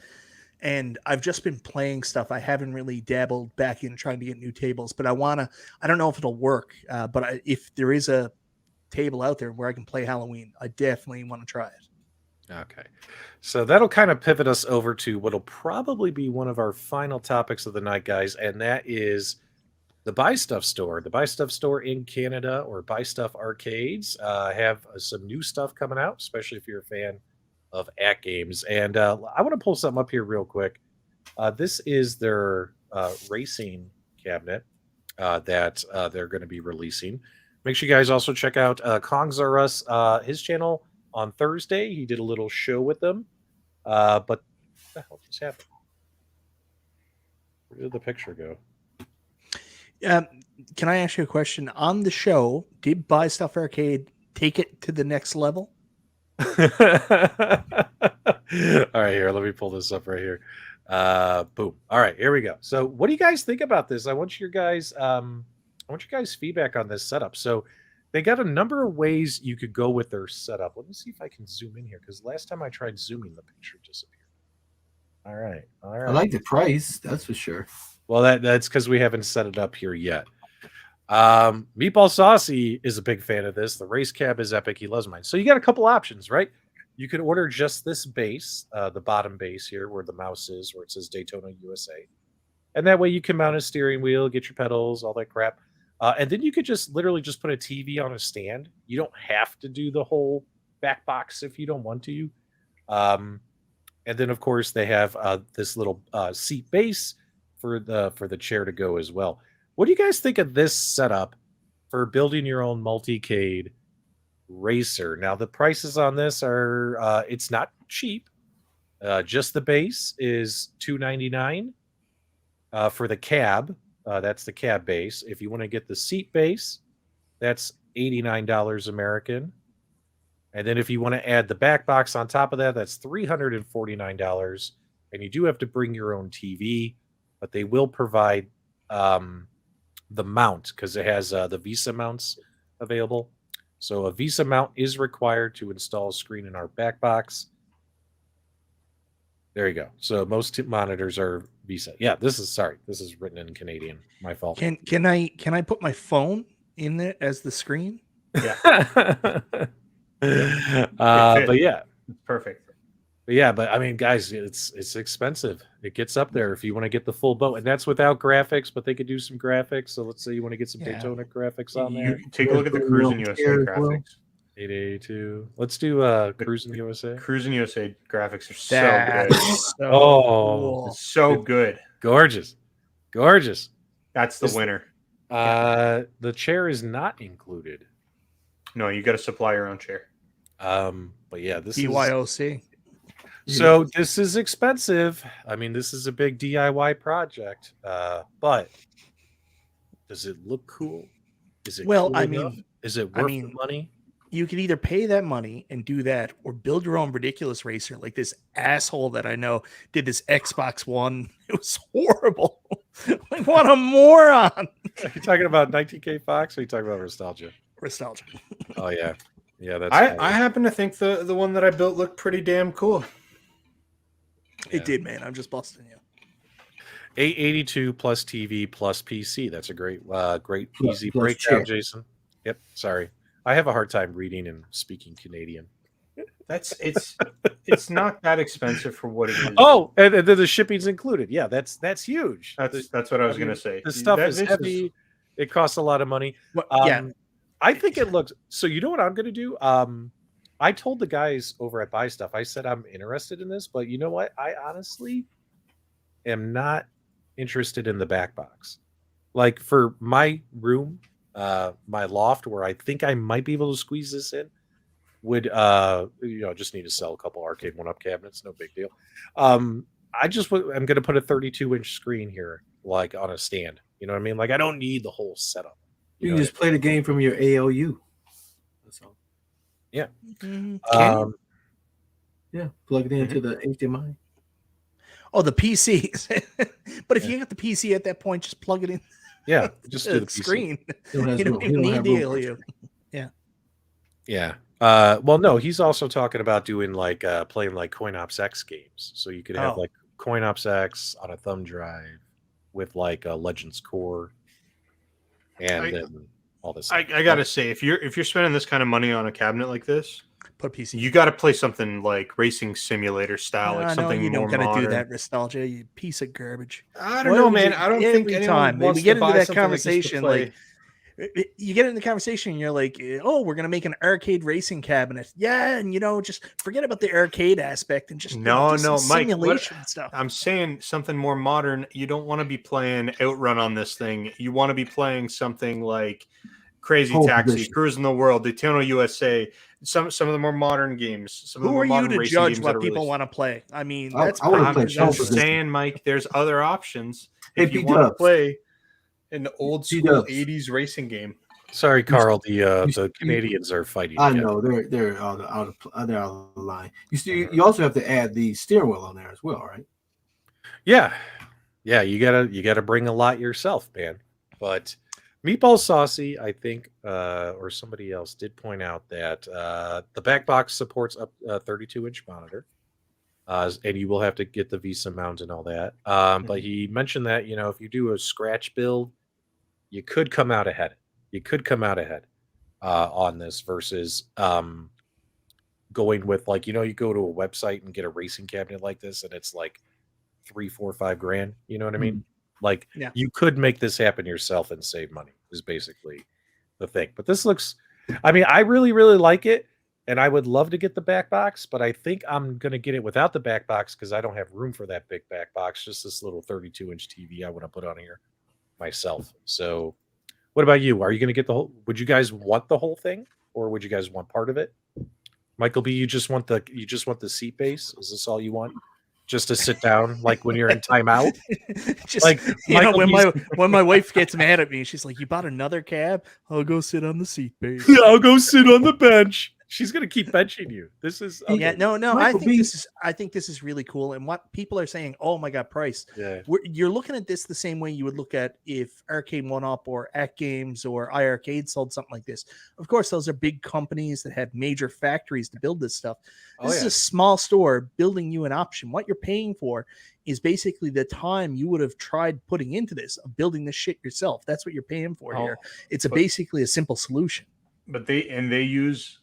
and I've just been playing stuff. I haven't really dabbled back in trying to get new tables, but I don't know if it'll work, but if there is a table out there where I can play Halloween, I definitely want to try it. Okay. So that'll kind of pivot us over to what'll probably be one of our final topics of the night, guys, and that is the Buy Stuff store. The Buy Stuff store in Canada, or Buy Stuff Arcades, have some new stuff coming out, especially if you're a fan of AtGames. And I want to pull something up here real quick. This is their racing cabinet that they're going to be releasing. Make sure you guys also check out Kongs R Us, his channel on Thursday. He did a little show with them. But what the hell just happened? Where did the picture go? Can I ask you a question? On the show, did Buy Stuff Arcade take it to the next level? All right, here, let me pull this up right here. Boom. All right, here we go. So what do you guys think about this? I want your guys feedback on this setup. So they got a number of ways you could go with their setup. Let me see if I can zoom in here, because last time I tried zooming, the picture disappeared. All right. I like the price, that's for sure. Well, that's because we haven't set it up here yet. Meatball Saucy is a big fan of this. The race cab is epic. He loves mine. So you got a couple options, right? You could order just this base, the bottom base here where the mouse is, where it says Daytona USA. And that way you can mount a steering wheel, get your pedals, all that crap. And then you could just literally just put a TV on a stand. You don't have to do the whole back box if you don't want to. And then, of course, they have this little seat base for the chair to go as well. What do you guys think of this setup for building your own multicade racer? Now, the prices on this are it's not cheap. Just the base is $299 for the cab. That's the cab base. If you want to get the seat base, that's $89 American. And then if you want to add the back box on top of that, that's $349. And you do have to bring your own TV, but they will provide the mount, because it has the Visa mounts available. So a Visa mount is required to install a screen in our back box. There you go. So most monitors are Visa. Yeah, this is written in Canadian. My fault. Can I put my phone in there as the screen? Yeah. But yeah, It's perfect. but yeah, but I mean, guys, it's expensive. It gets up there if you want to get the full boat, and that's without graphics. But they could do some graphics. So let's say you want to get some Daytona graphics on there. You take a look at the Cruising USA graphics. 882. Let's do Cruising USA. Cruising USA graphics are so That's good. so Oh, It's so good. gorgeous. That's the It's- winner. The chair is not included. No, you got to supply your own chair. But yeah, this is BYOC. so this is expensive. I mean, this is a big DIY project. But does it look cool? Is it Well, cool I enough? mean- is it worth the money? You could either pay that money and do that, or build your own ridiculous racer, like this asshole that I know did this Xbox One. It was horrible. Like, what a moron! Are you talking about 19K Fox or are you talking about Restalgia? Nostalgia. Oh yeah. Yeah, that's I happen to think the one that I built looked pretty damn cool. It did, man. I'm just busting you. 882 plus TV plus PC. That's a great easy plus breakdown, chair. Jason. Yep. Sorry. I have a hard time reading and speaking Canadian. It's not that expensive for what it is. Oh, and then the shipping's included. Yeah, that's huge. That's what I was gonna say. The stuff That- is this heavy. It costs a lot of money. Yeah. I think it looks. So you know what I'm going to do? I told the guys over at Buy Stuff. I said I'm interested in this, but you know what? I honestly am not interested in the back box. Like for my room, my loft, where I think I might be able to squeeze this in, would just need to sell a couple Arcade1Up cabinets. No big deal. I'm going to put a 32-inch screen here, like on a stand. You know what I mean? Like I don't need the whole setup. You can just play the game from your ALU. That's all. Yeah. Yeah, plug it into the HDMI. Oh, the PC. But if you got the PC at that point, just plug it in. Yeah, just do the the PC. screen. It has You don't room. even You need have the room for ALU. it. Yeah. Well, no, he's also talking about doing like playing like CoinOps X games. So you could have Oh. like CoinOps X on a thumb drive with like a Legends Core, and then all this. I gotta say, if you're spending this kind of money on a cabinet like this, Put PC. you got to play something like racing simulator style, like No, something you don't more gotta modern. do that, Nostalgia. You piece of garbage. I don't Why know, don't man. you- I don't think every anyone time wants we get to into buy that something like this to conversation, play. like you get in the conversation, and you're like, "Oh, we're gonna make an arcade racing cabinet." Yeah, and just forget about the arcade aspect and just No, do some no, Mike, simulation stuff. I'm saying something more modern. You don't want to be playing Outrun on this thing. You want to be playing something like Crazy Pole Taxi, Position. Cruising the World, Daytona USA. Some of the more modern games. Some of the Who more are you modern to racing judge games what that are people released. want to play? I mean, I- that's I wanna I'm play pretty pole just position. saying, Mike. There's other options Hey, if you want to PDubs. play an old school PDubs. '80s racing game. Sorry, Carl. The you- Canadians are fighting. I again. know they're out of the line. You also have to add the steering wheel on there as well, right? Yeah. You gotta bring a lot yourself, man. But Meatball Saucy, I think, or somebody else did point out that the back box supports up a 32-inch monitor, and you will have to get the Visa mount and all that. But he mentioned that if you do a scratch build, you could come out ahead. On this versus going with like you go to a website and get a racing cabinet like this, and it's like $3, $4, $5 grand. You know what I mean? Like Yeah. you could make this happen yourself and save money is basically the thing. But this looks, I mean, I really, really like it. And I would love to get the back box, but I think I'm going to get it without the back box because I don't have room for that big back box. Just this little 32-inch TV I want to put on here myself. So what about you? Are you going to get the whole, would you guys want the whole thing or would you guys want part of it? MichaelB, you just want the seat base? Is this all you want? Just to sit down, like when you're in timeout. Just Like, when my wife gets mad at me, she's like, "You bought another cab? I'll go sit on the seat base." I'll go sit on the bench. She's gonna keep benching you. This is Yeah, no. Michael B. I think this is really cool. And what people are saying, oh my god, price. Yeah. You're looking at this the same way you would look at if Arcade1Up or AtGames or iiRcade sold something like this. Of course, those are big companies that have major factories to build this stuff. This is a small store building you an option. What you're paying for is basically the time you would have tried putting into this of building this shit yourself. That's what you're paying for here. It's basically a simple solution. But they use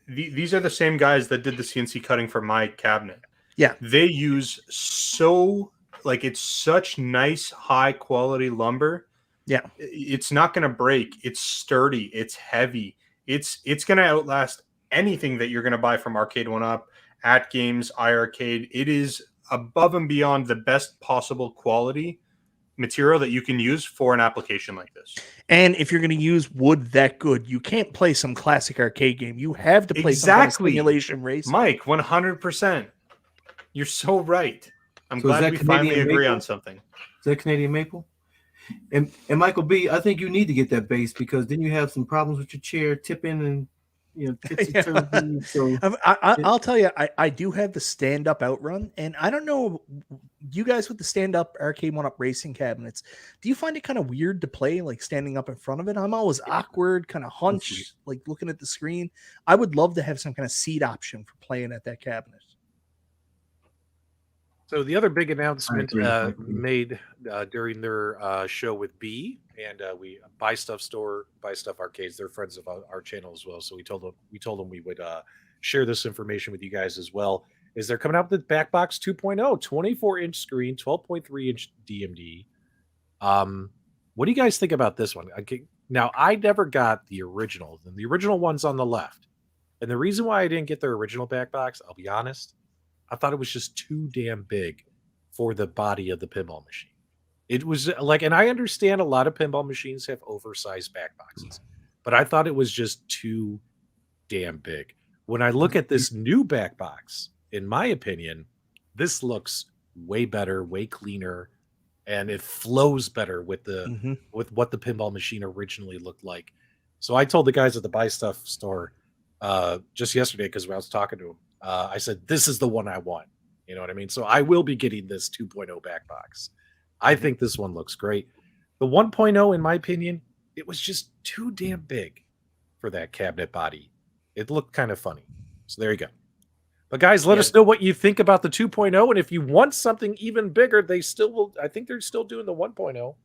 these are the same guys that did the CNC cutting for my cabinet. Yeah. They use it's such nice high quality lumber. Yeah. It's not going to break. It's sturdy. It's heavy. It's going to outlast anything that you're going to buy from Arcade1Up, AtGames, iiRcade. It is above and beyond the best possible quality material that you can use for an application like this. And if you're going to use wood that good, you can't play some classic arcade game. You have to play some kind of simulation race. Mike, 100%. You're so right. I'm glad we finally agree on something. Is that Canadian maple? And Michael B, I think you need to get that base because then you have some problems with your chair tipping and so I'll tell you, I do have the stand-up outrun, and I don't know you guys with the stand-up Arcade1Up racing cabinets. Do you find it kind of weird to play like standing up in front of it? I'm always awkward, kind of hunched, like looking at the screen. I would love to have some kind of seat option for playing at that cabinet. So the other big announcement made during their show with B and we Buy Stuff Arcades, they're friends of our channel as well. So we told them we would share this information with you guys as well. Is they're coming out with Backbox 2.0, 24-inch screen, 12.3-inch DMD. What do you guys think about this one? Now I never got the original. The original one's on the left, and the reason why I didn't get their original Backbox, I'll be honest, I thought it was just too damn big for the body of the pinball machine. It was like, and I understand a lot of pinball machines have oversized back boxes, but I thought it was just too damn big. When I look at this new back box, in my opinion, this looks way better, way cleaner, and it flows better with the with what the pinball machine originally looked like. So I told the guys at the Buy Stuff store just yesterday, because when I was talking to them, I said, this is the one I want. You know what I mean? So I will be getting this 2.0 back box. I think this one looks great. The 1.0, in my opinion, it was just too damn big for that cabinet body. It looked kind of funny. So there you go. But guys, let us know what you think about the 2.0. And if you want something even bigger, they still will. I think they're still doing the 1.0.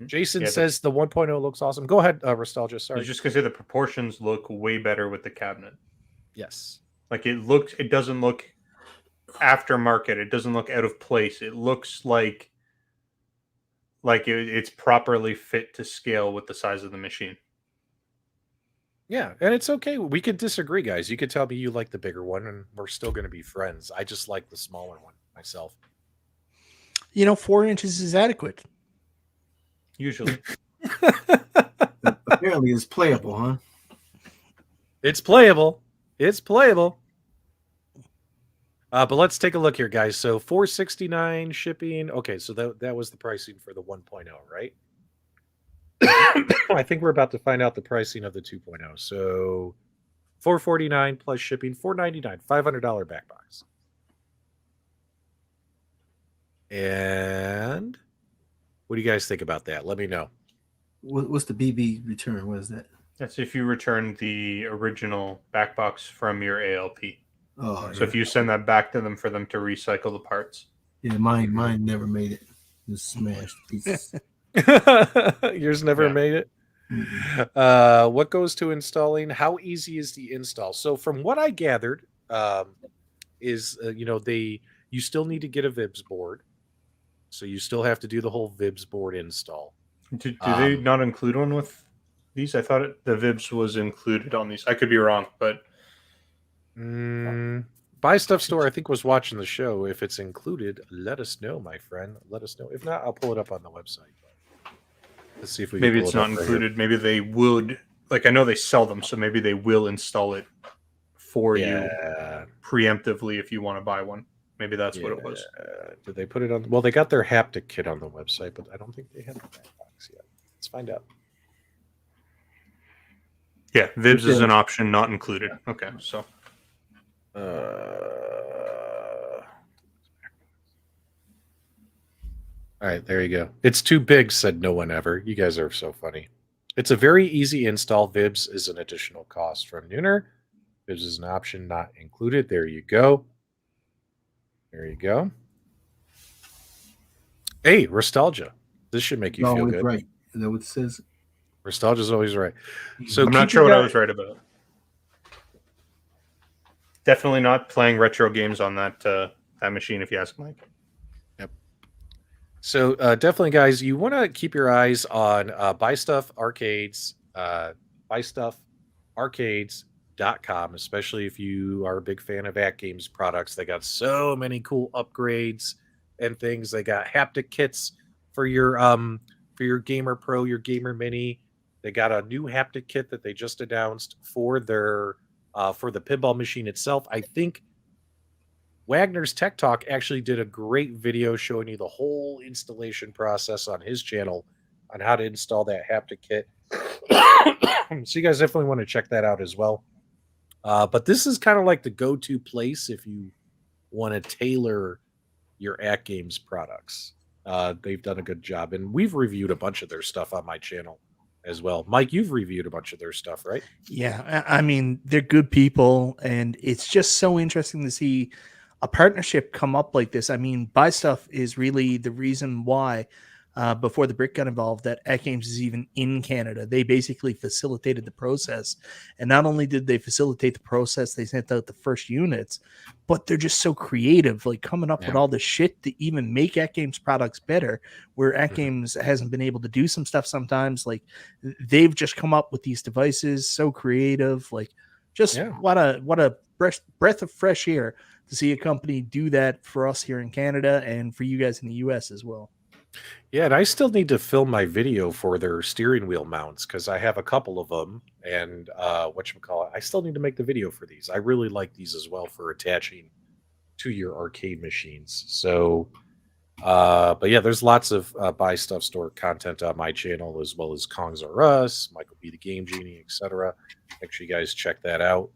Jason says the 1.0 looks awesome. Go ahead, Restalgia. Sorry. I was just going to say the proportions look way better with the cabinet. Yes. Like it doesn't look aftermarket. It doesn't look out of place. It looks like it's properly fit to scale with the size of the machine. Yeah, and it's okay. We could disagree, guys. You could tell me you like the bigger one, and we're still going to be friends. I just like the smaller one myself. 4 inches is adequate. Usually. Apparently it's playable, huh? It's playable. It's playable. But let's take a look here, guys. So $469 shipping. Okay, so that was the pricing for the 1.0, right? I think we're about to find out the pricing of the 2.0. So $449 plus shipping, $499, $500 back box. And what do you guys think about that? Let me know. What's the BB return? What is that? That's if you return the original back box from your ALP. Oh, so if you send that back to them for them to recycle the parts. Yeah, mine never made it. Just smashed pieces. Yours never made it. What goes to installing? How easy is the install? So from what I gathered, is you still need to get a VIBS board, so you still have to do the whole VIBS board install. Do they not include one with these? I thought the VIBS was included on these. I could be wrong, but Buy Stuff Store, I think, was watching the show. If it's included, let us know, my friend. Let us know. If not, I'll pull it up on the website. Let's see if we maybe it's not included. Maybe they would. Like, I know they sell them, so maybe they will install it for you preemptively if you want to buy one. Maybe that's what it was. Did they put it on? Well, they got their haptic kit on the website, but I don't think they have the back box yet. Let's find out. Yeah, Vibs is an option not included. Okay, so. All right, there you go. It's too big, said no one ever. You guys are so funny. It's a very easy install. Vibs is an additional cost from Nooner. Vibs is an option not included. There you go. There you go. Hey, Restalgia. This should make you feel good. Right. Is that what it says? Restalgia's always right. So I'm not sure what I was right about. Definitely not playing retro games on that that machine, if you ask Mike. Yep. So definitely, guys, you want to keep your eyes on buystuffarcades.com, especially if you are a big fan of AtGames products. They got so many cool upgrades and things. They got haptic kits for your Gamer Pro, your Gamer Mini. They got a new haptic kit that they just announced for their for the pinball machine itself. I think Wagner's Tech Talk actually did a great video showing you the whole installation process on his channel on how to install that haptic kit. So you guys definitely want to check that out as well. But this is kind of like the go-to place if you want to tailor your AtGames products. They've done a good job, and we've reviewed a bunch of their stuff on my channel as well. Mike, you've reviewed a bunch of their stuff, right? Yeah, I mean, they're good people, and it's just so interesting to see a partnership come up like this. I mean, Buy Stuff is really the reason why, before the Brick got involved, that AtGames is even in Canada. They basically facilitated the process, and not only did they facilitate the process, they sent out the first units, but they're just so creative, like coming up with all this shit to even make AtGames products better, where AtGames hasn't been able to do some stuff sometimes. Like they've just come up with these devices, so creative. Like just what a breath of fresh air to see a company do that for us here in Canada and for you guys in the US as well. Yeah, and I still need to film my video for their steering wheel mounts because I have a couple of them, and whatchamacallit, I still need to make the video for these. I really like these as well for attaching to your arcade machines. So, but yeah, there's lots of Buy Stuff Store content on my channel, as well as Kongs R Us, MichaelB the Game Genie, etc. Make sure you guys check that out.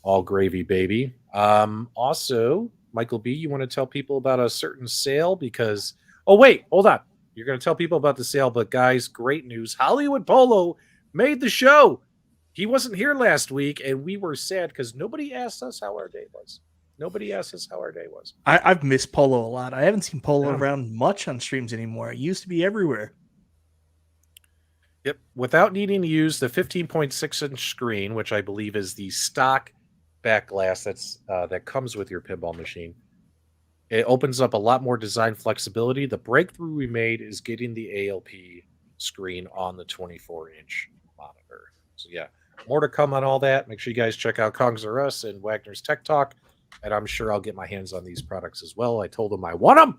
All gravy, baby. Also, MichaelB, you want to tell people about a certain sale? Because, oh wait, hold on. You're going to tell people about the sale, but guys, great news. Hollywood Polo made the show. He wasn't here last week, and we were sad because nobody asked us how our day was. Nobody asked us how our day was. I've missed Polo a lot. I haven't seen Polo around much on streams anymore. It used to be everywhere. Yep. Without needing to use the 15.6-inch screen, which I believe is the stock back glass that comes with your pinball machine, it opens up a lot more design flexibility. The breakthrough we made is getting the ALP screen on the 24-inch monitor. So yeah, more to come on all that. Make sure you guys check out Kongs R Us and Wagner's Tech Talk, and I'm sure I'll get my hands on these products as well. I told them I want them,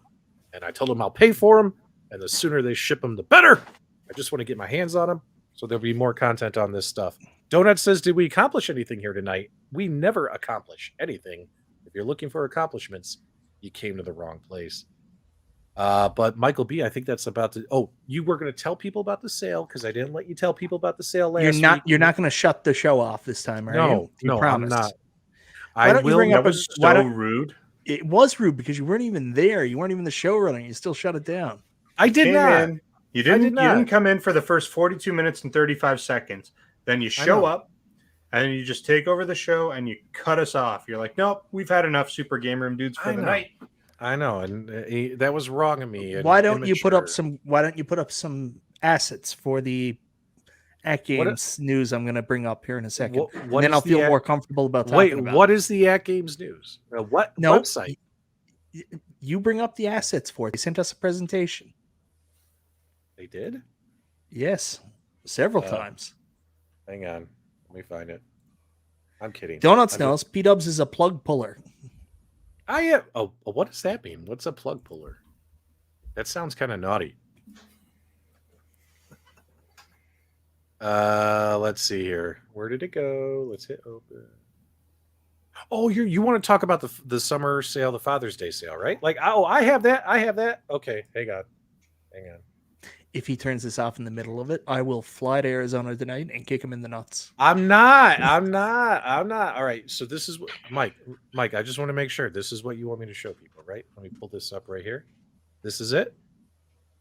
and I told them I'll pay for them, and the sooner they ship them, the better. I just want to get my hands on them, so there'll be more content on this stuff. Donut says, did we accomplish anything here tonight? We never accomplish anything. If you're looking for accomplishments, you came to the wrong place. But MichaelB, I think that's about to. Oh, you were going to tell people about the sale because I didn't let you tell people about the sale last week. You're not going to shut the show off this time, are you? You no, promised. I'm not. I will. That was so rude. It was rude because you weren't even there. You weren't even the showrunner. You still shut it down. I did not. You didn't come in for the first 42 minutes and 35 seconds. Then you show up, and then you just take over the show and you cut us off. You're like, nope, we've had enough Super GameRoom Dudes for the night. I know, and that was wrong of me. Why don't you put up some assets for the AtGames news I'm going to bring up here in a second? And then I'll feel more comfortable about talking about it. What is the AtGames news? What website? You bring up the assets for it. They sent us a presentation. They did? Yes, several times. Hang on. Let me find it. I'm kidding. Donuts knows PDubs is a plug puller. I am. Oh, what does that mean? What's a plug puller? That sounds kind of naughty. Let's see here. Where did it go? Let's hit open. Oh, you want to talk about the summer sale, the Father's Day sale, right? Like, oh, I have that. Okay, hang on. if he turns this off in the middle of it, I will fly to Arizona tonight and kick him in the nuts. I'm not. All right. So this is what Mike, I just want to make sure this is what you want me to show people, right? Let me pull this up right here. This is it?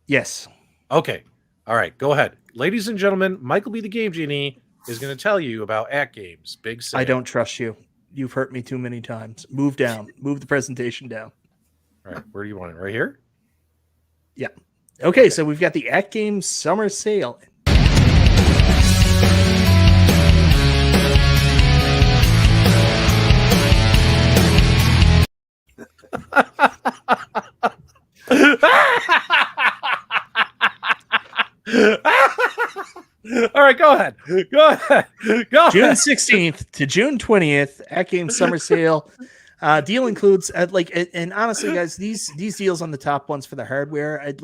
Yes. Okay. All right. Go ahead. Ladies and gentlemen, MichaelB the Game Genie is going to tell you about AtGames Big Sale. I don't trust you. You've hurt me too many times. Move down. Move the presentation down. All right. Where do you want it? Right here? Yeah. Okay, so we've got the AtGames Summer Sale. All right, go ahead. Go ahead. Go June ahead. 16th to June 20th, AtGames Summer Sale. Deal includes and honestly, guys, these deals on the top ones for the hardware,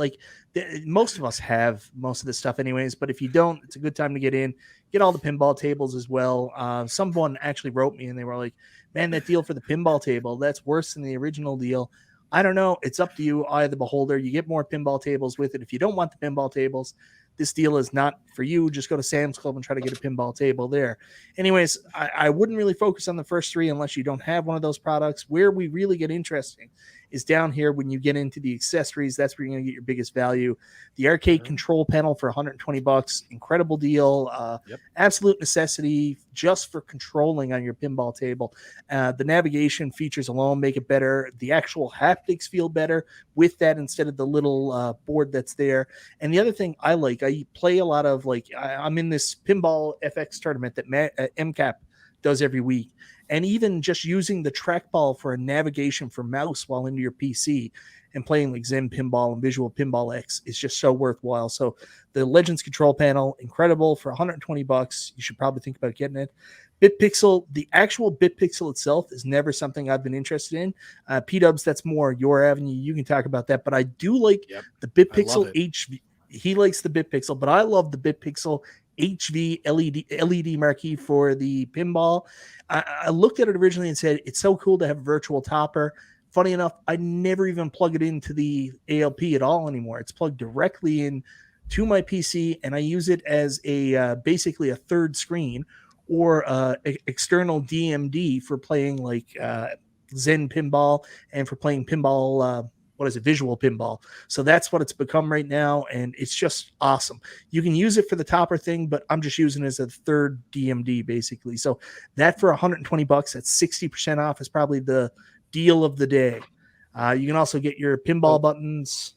most of us have most of this stuff anyways, but if you don't, it's a good time to get in, get all the pinball tables as well. Someone actually wrote me and they were like, man, that deal for the pinball table, that's worse than the original deal. I don't know. It's up to you, eye of the beholder. You get more pinball tables with it. If you don't want the pinball tables, this deal is not for you. Just go to Sam's Club and try to get a pinball table there. Anyways, I wouldn't really focus on the first three unless you don't have one of those products. Where we really get interesting is down here when you get into the accessories. That's where you're going to get your biggest value. The arcade control panel for $120. Incredible deal. Absolute necessity just for controlling on your pinball table. The navigation features alone make it better. The actual haptics feel better with that instead of the little board that's there. And the other thing I like, I play a lot of I'm in this Pinball FX tournament that MCAP does every week. And even just using the trackball for a navigation for mouse while into your PC and playing like Zen Pinball and Visual Pinball X is just so worthwhile. So the Legends control panel, incredible for $120. You should probably think about getting it. BitPixel, the actual BitPixel itself is never something I've been interested in. PDubs, that's more your avenue. You can talk about that, but I do like the BitPixel HV. He likes the BitPixel, but I love the BitPixel HV LED marquee for the pinball. I looked at it originally and said, it's so cool to have a virtual topper. Funny enough, I never even plug it into the ALP at all anymore. It's plugged directly in to my PC, and I use it as a basically a third screen or external DMD for playing Zen Pinball and for playing pinball. Visual Pinball. So that's what it's become right now, and it's just awesome. You can use it for the topper thing, but I'm just using it as a third DMD basically. So that for $120, that's 60% off, is probably the deal of the day. You can also get your pinball buttons.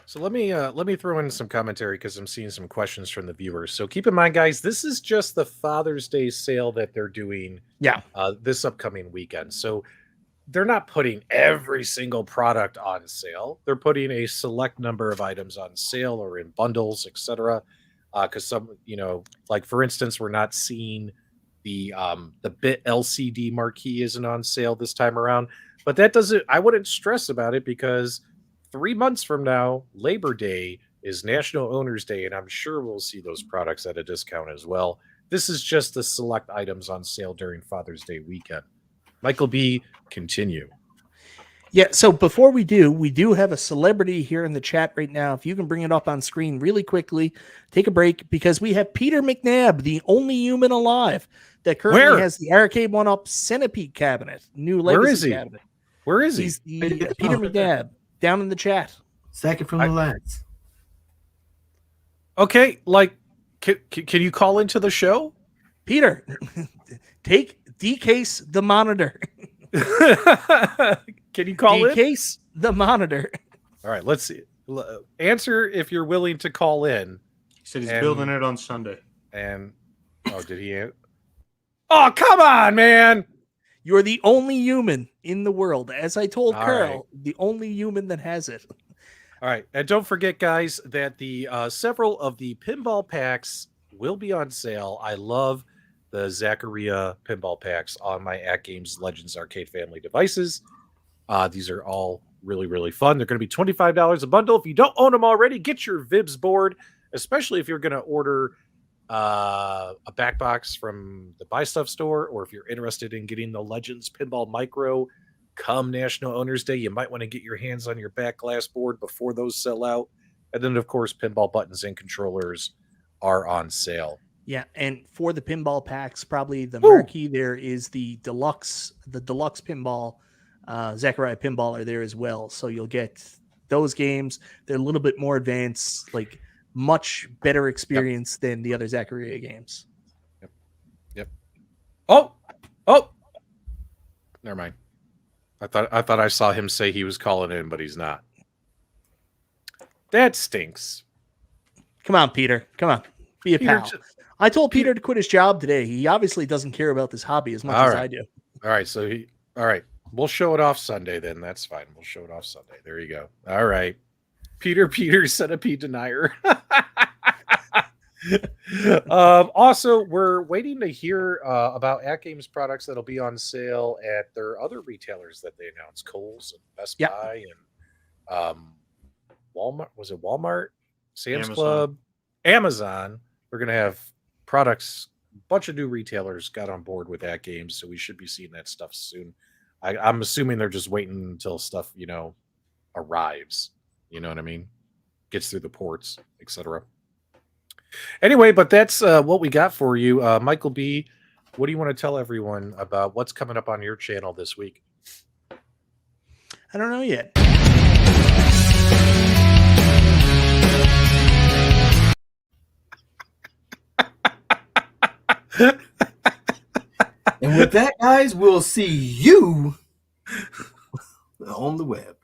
So let me throw in some commentary because I'm seeing some questions from the viewers. So keep in mind, guys, this is just the Father's Day sale that they're doing this upcoming weekend. So they're not putting every single product on sale. They're putting a select number of items on sale or in bundles, etc. Because some, like for instance, we're not seeing the Bit LCD marquee isn't on sale this time around. But that doesn't. I wouldn't stress about it because 3 months from now, Labor Day is National Owners Day, and I'm sure we'll see those products at a discount as well. This is just the select items on sale during Father's Day weekend. MichaelB, continue. Yeah, so before we do have a celebrity here in the chat right now. If you can bring it up on screen really quickly, take a break, because we have Peter McNabb, the only human alive that currently has the Arcade1Up Centipede cabinet, new legacy cabinet. Where is he? He's Peter McNabb, down in the chat. Second from the last. Okay, can you call into the show? Peter, decase the monitor. Can you call in? Decase the monitor. All right, let's see. Answer if you're willing to call in. He said he's building it on Sunday. And did he? Oh, come on, man! You're the only human in the world, as I told Carl, the only human that has it. All right, and don't forget, guys, that the several of the pinball packs will be on sale. I love the Zaccaria pinball packs on my AtGames Legends Arcade family devices. These are all really, really fun. They're going to be $25 a bundle. If you don't own them already, get your Vibs board, especially if you're going to order a back box from the Buy Stuff store, or if you're interested in getting the Legends Pinball Micro come National Owners Day. You might want to get your hands on your back glass board before those sell out. And then, of course, pinball buttons and controllers are on sale. Yeah, and for the pinball packs, probably the Woo! marquee there is the deluxe pinball. Zachariah Pinball are there as well, so you'll get those games. They're a little bit more advanced, like much better experience than the other Zachariah games. Yep. Oh, never mind. I thought I saw him say he was calling in, but he's not. That stinks. Come on, Peter. Come on, be a Peter, pal. I told Peter to quit his job today. He obviously doesn't care about this hobby as much as I do. All right, all right. We'll show it off Sunday then. That's fine. We'll show it off Sunday. There you go. All right. Peter centipede denier. Also, we're waiting to hear about AtGames products that'll be on sale at their other retailers that they announced, Kohl's and Best Buy and Walmart. Was it Walmart? Sam's Club? Amazon. We're going to have products. A bunch of new retailers got on board with AtGames, so we should be seeing that stuff soon. I'm assuming they're just waiting until stuff, arrives. You know what I mean? Gets through the ports, etc. Anyway, but that's what we got for you. Michael B., what do you want to tell everyone about what's coming up on your channel this week? I don't know yet. And with that, guys, we'll see you on the web.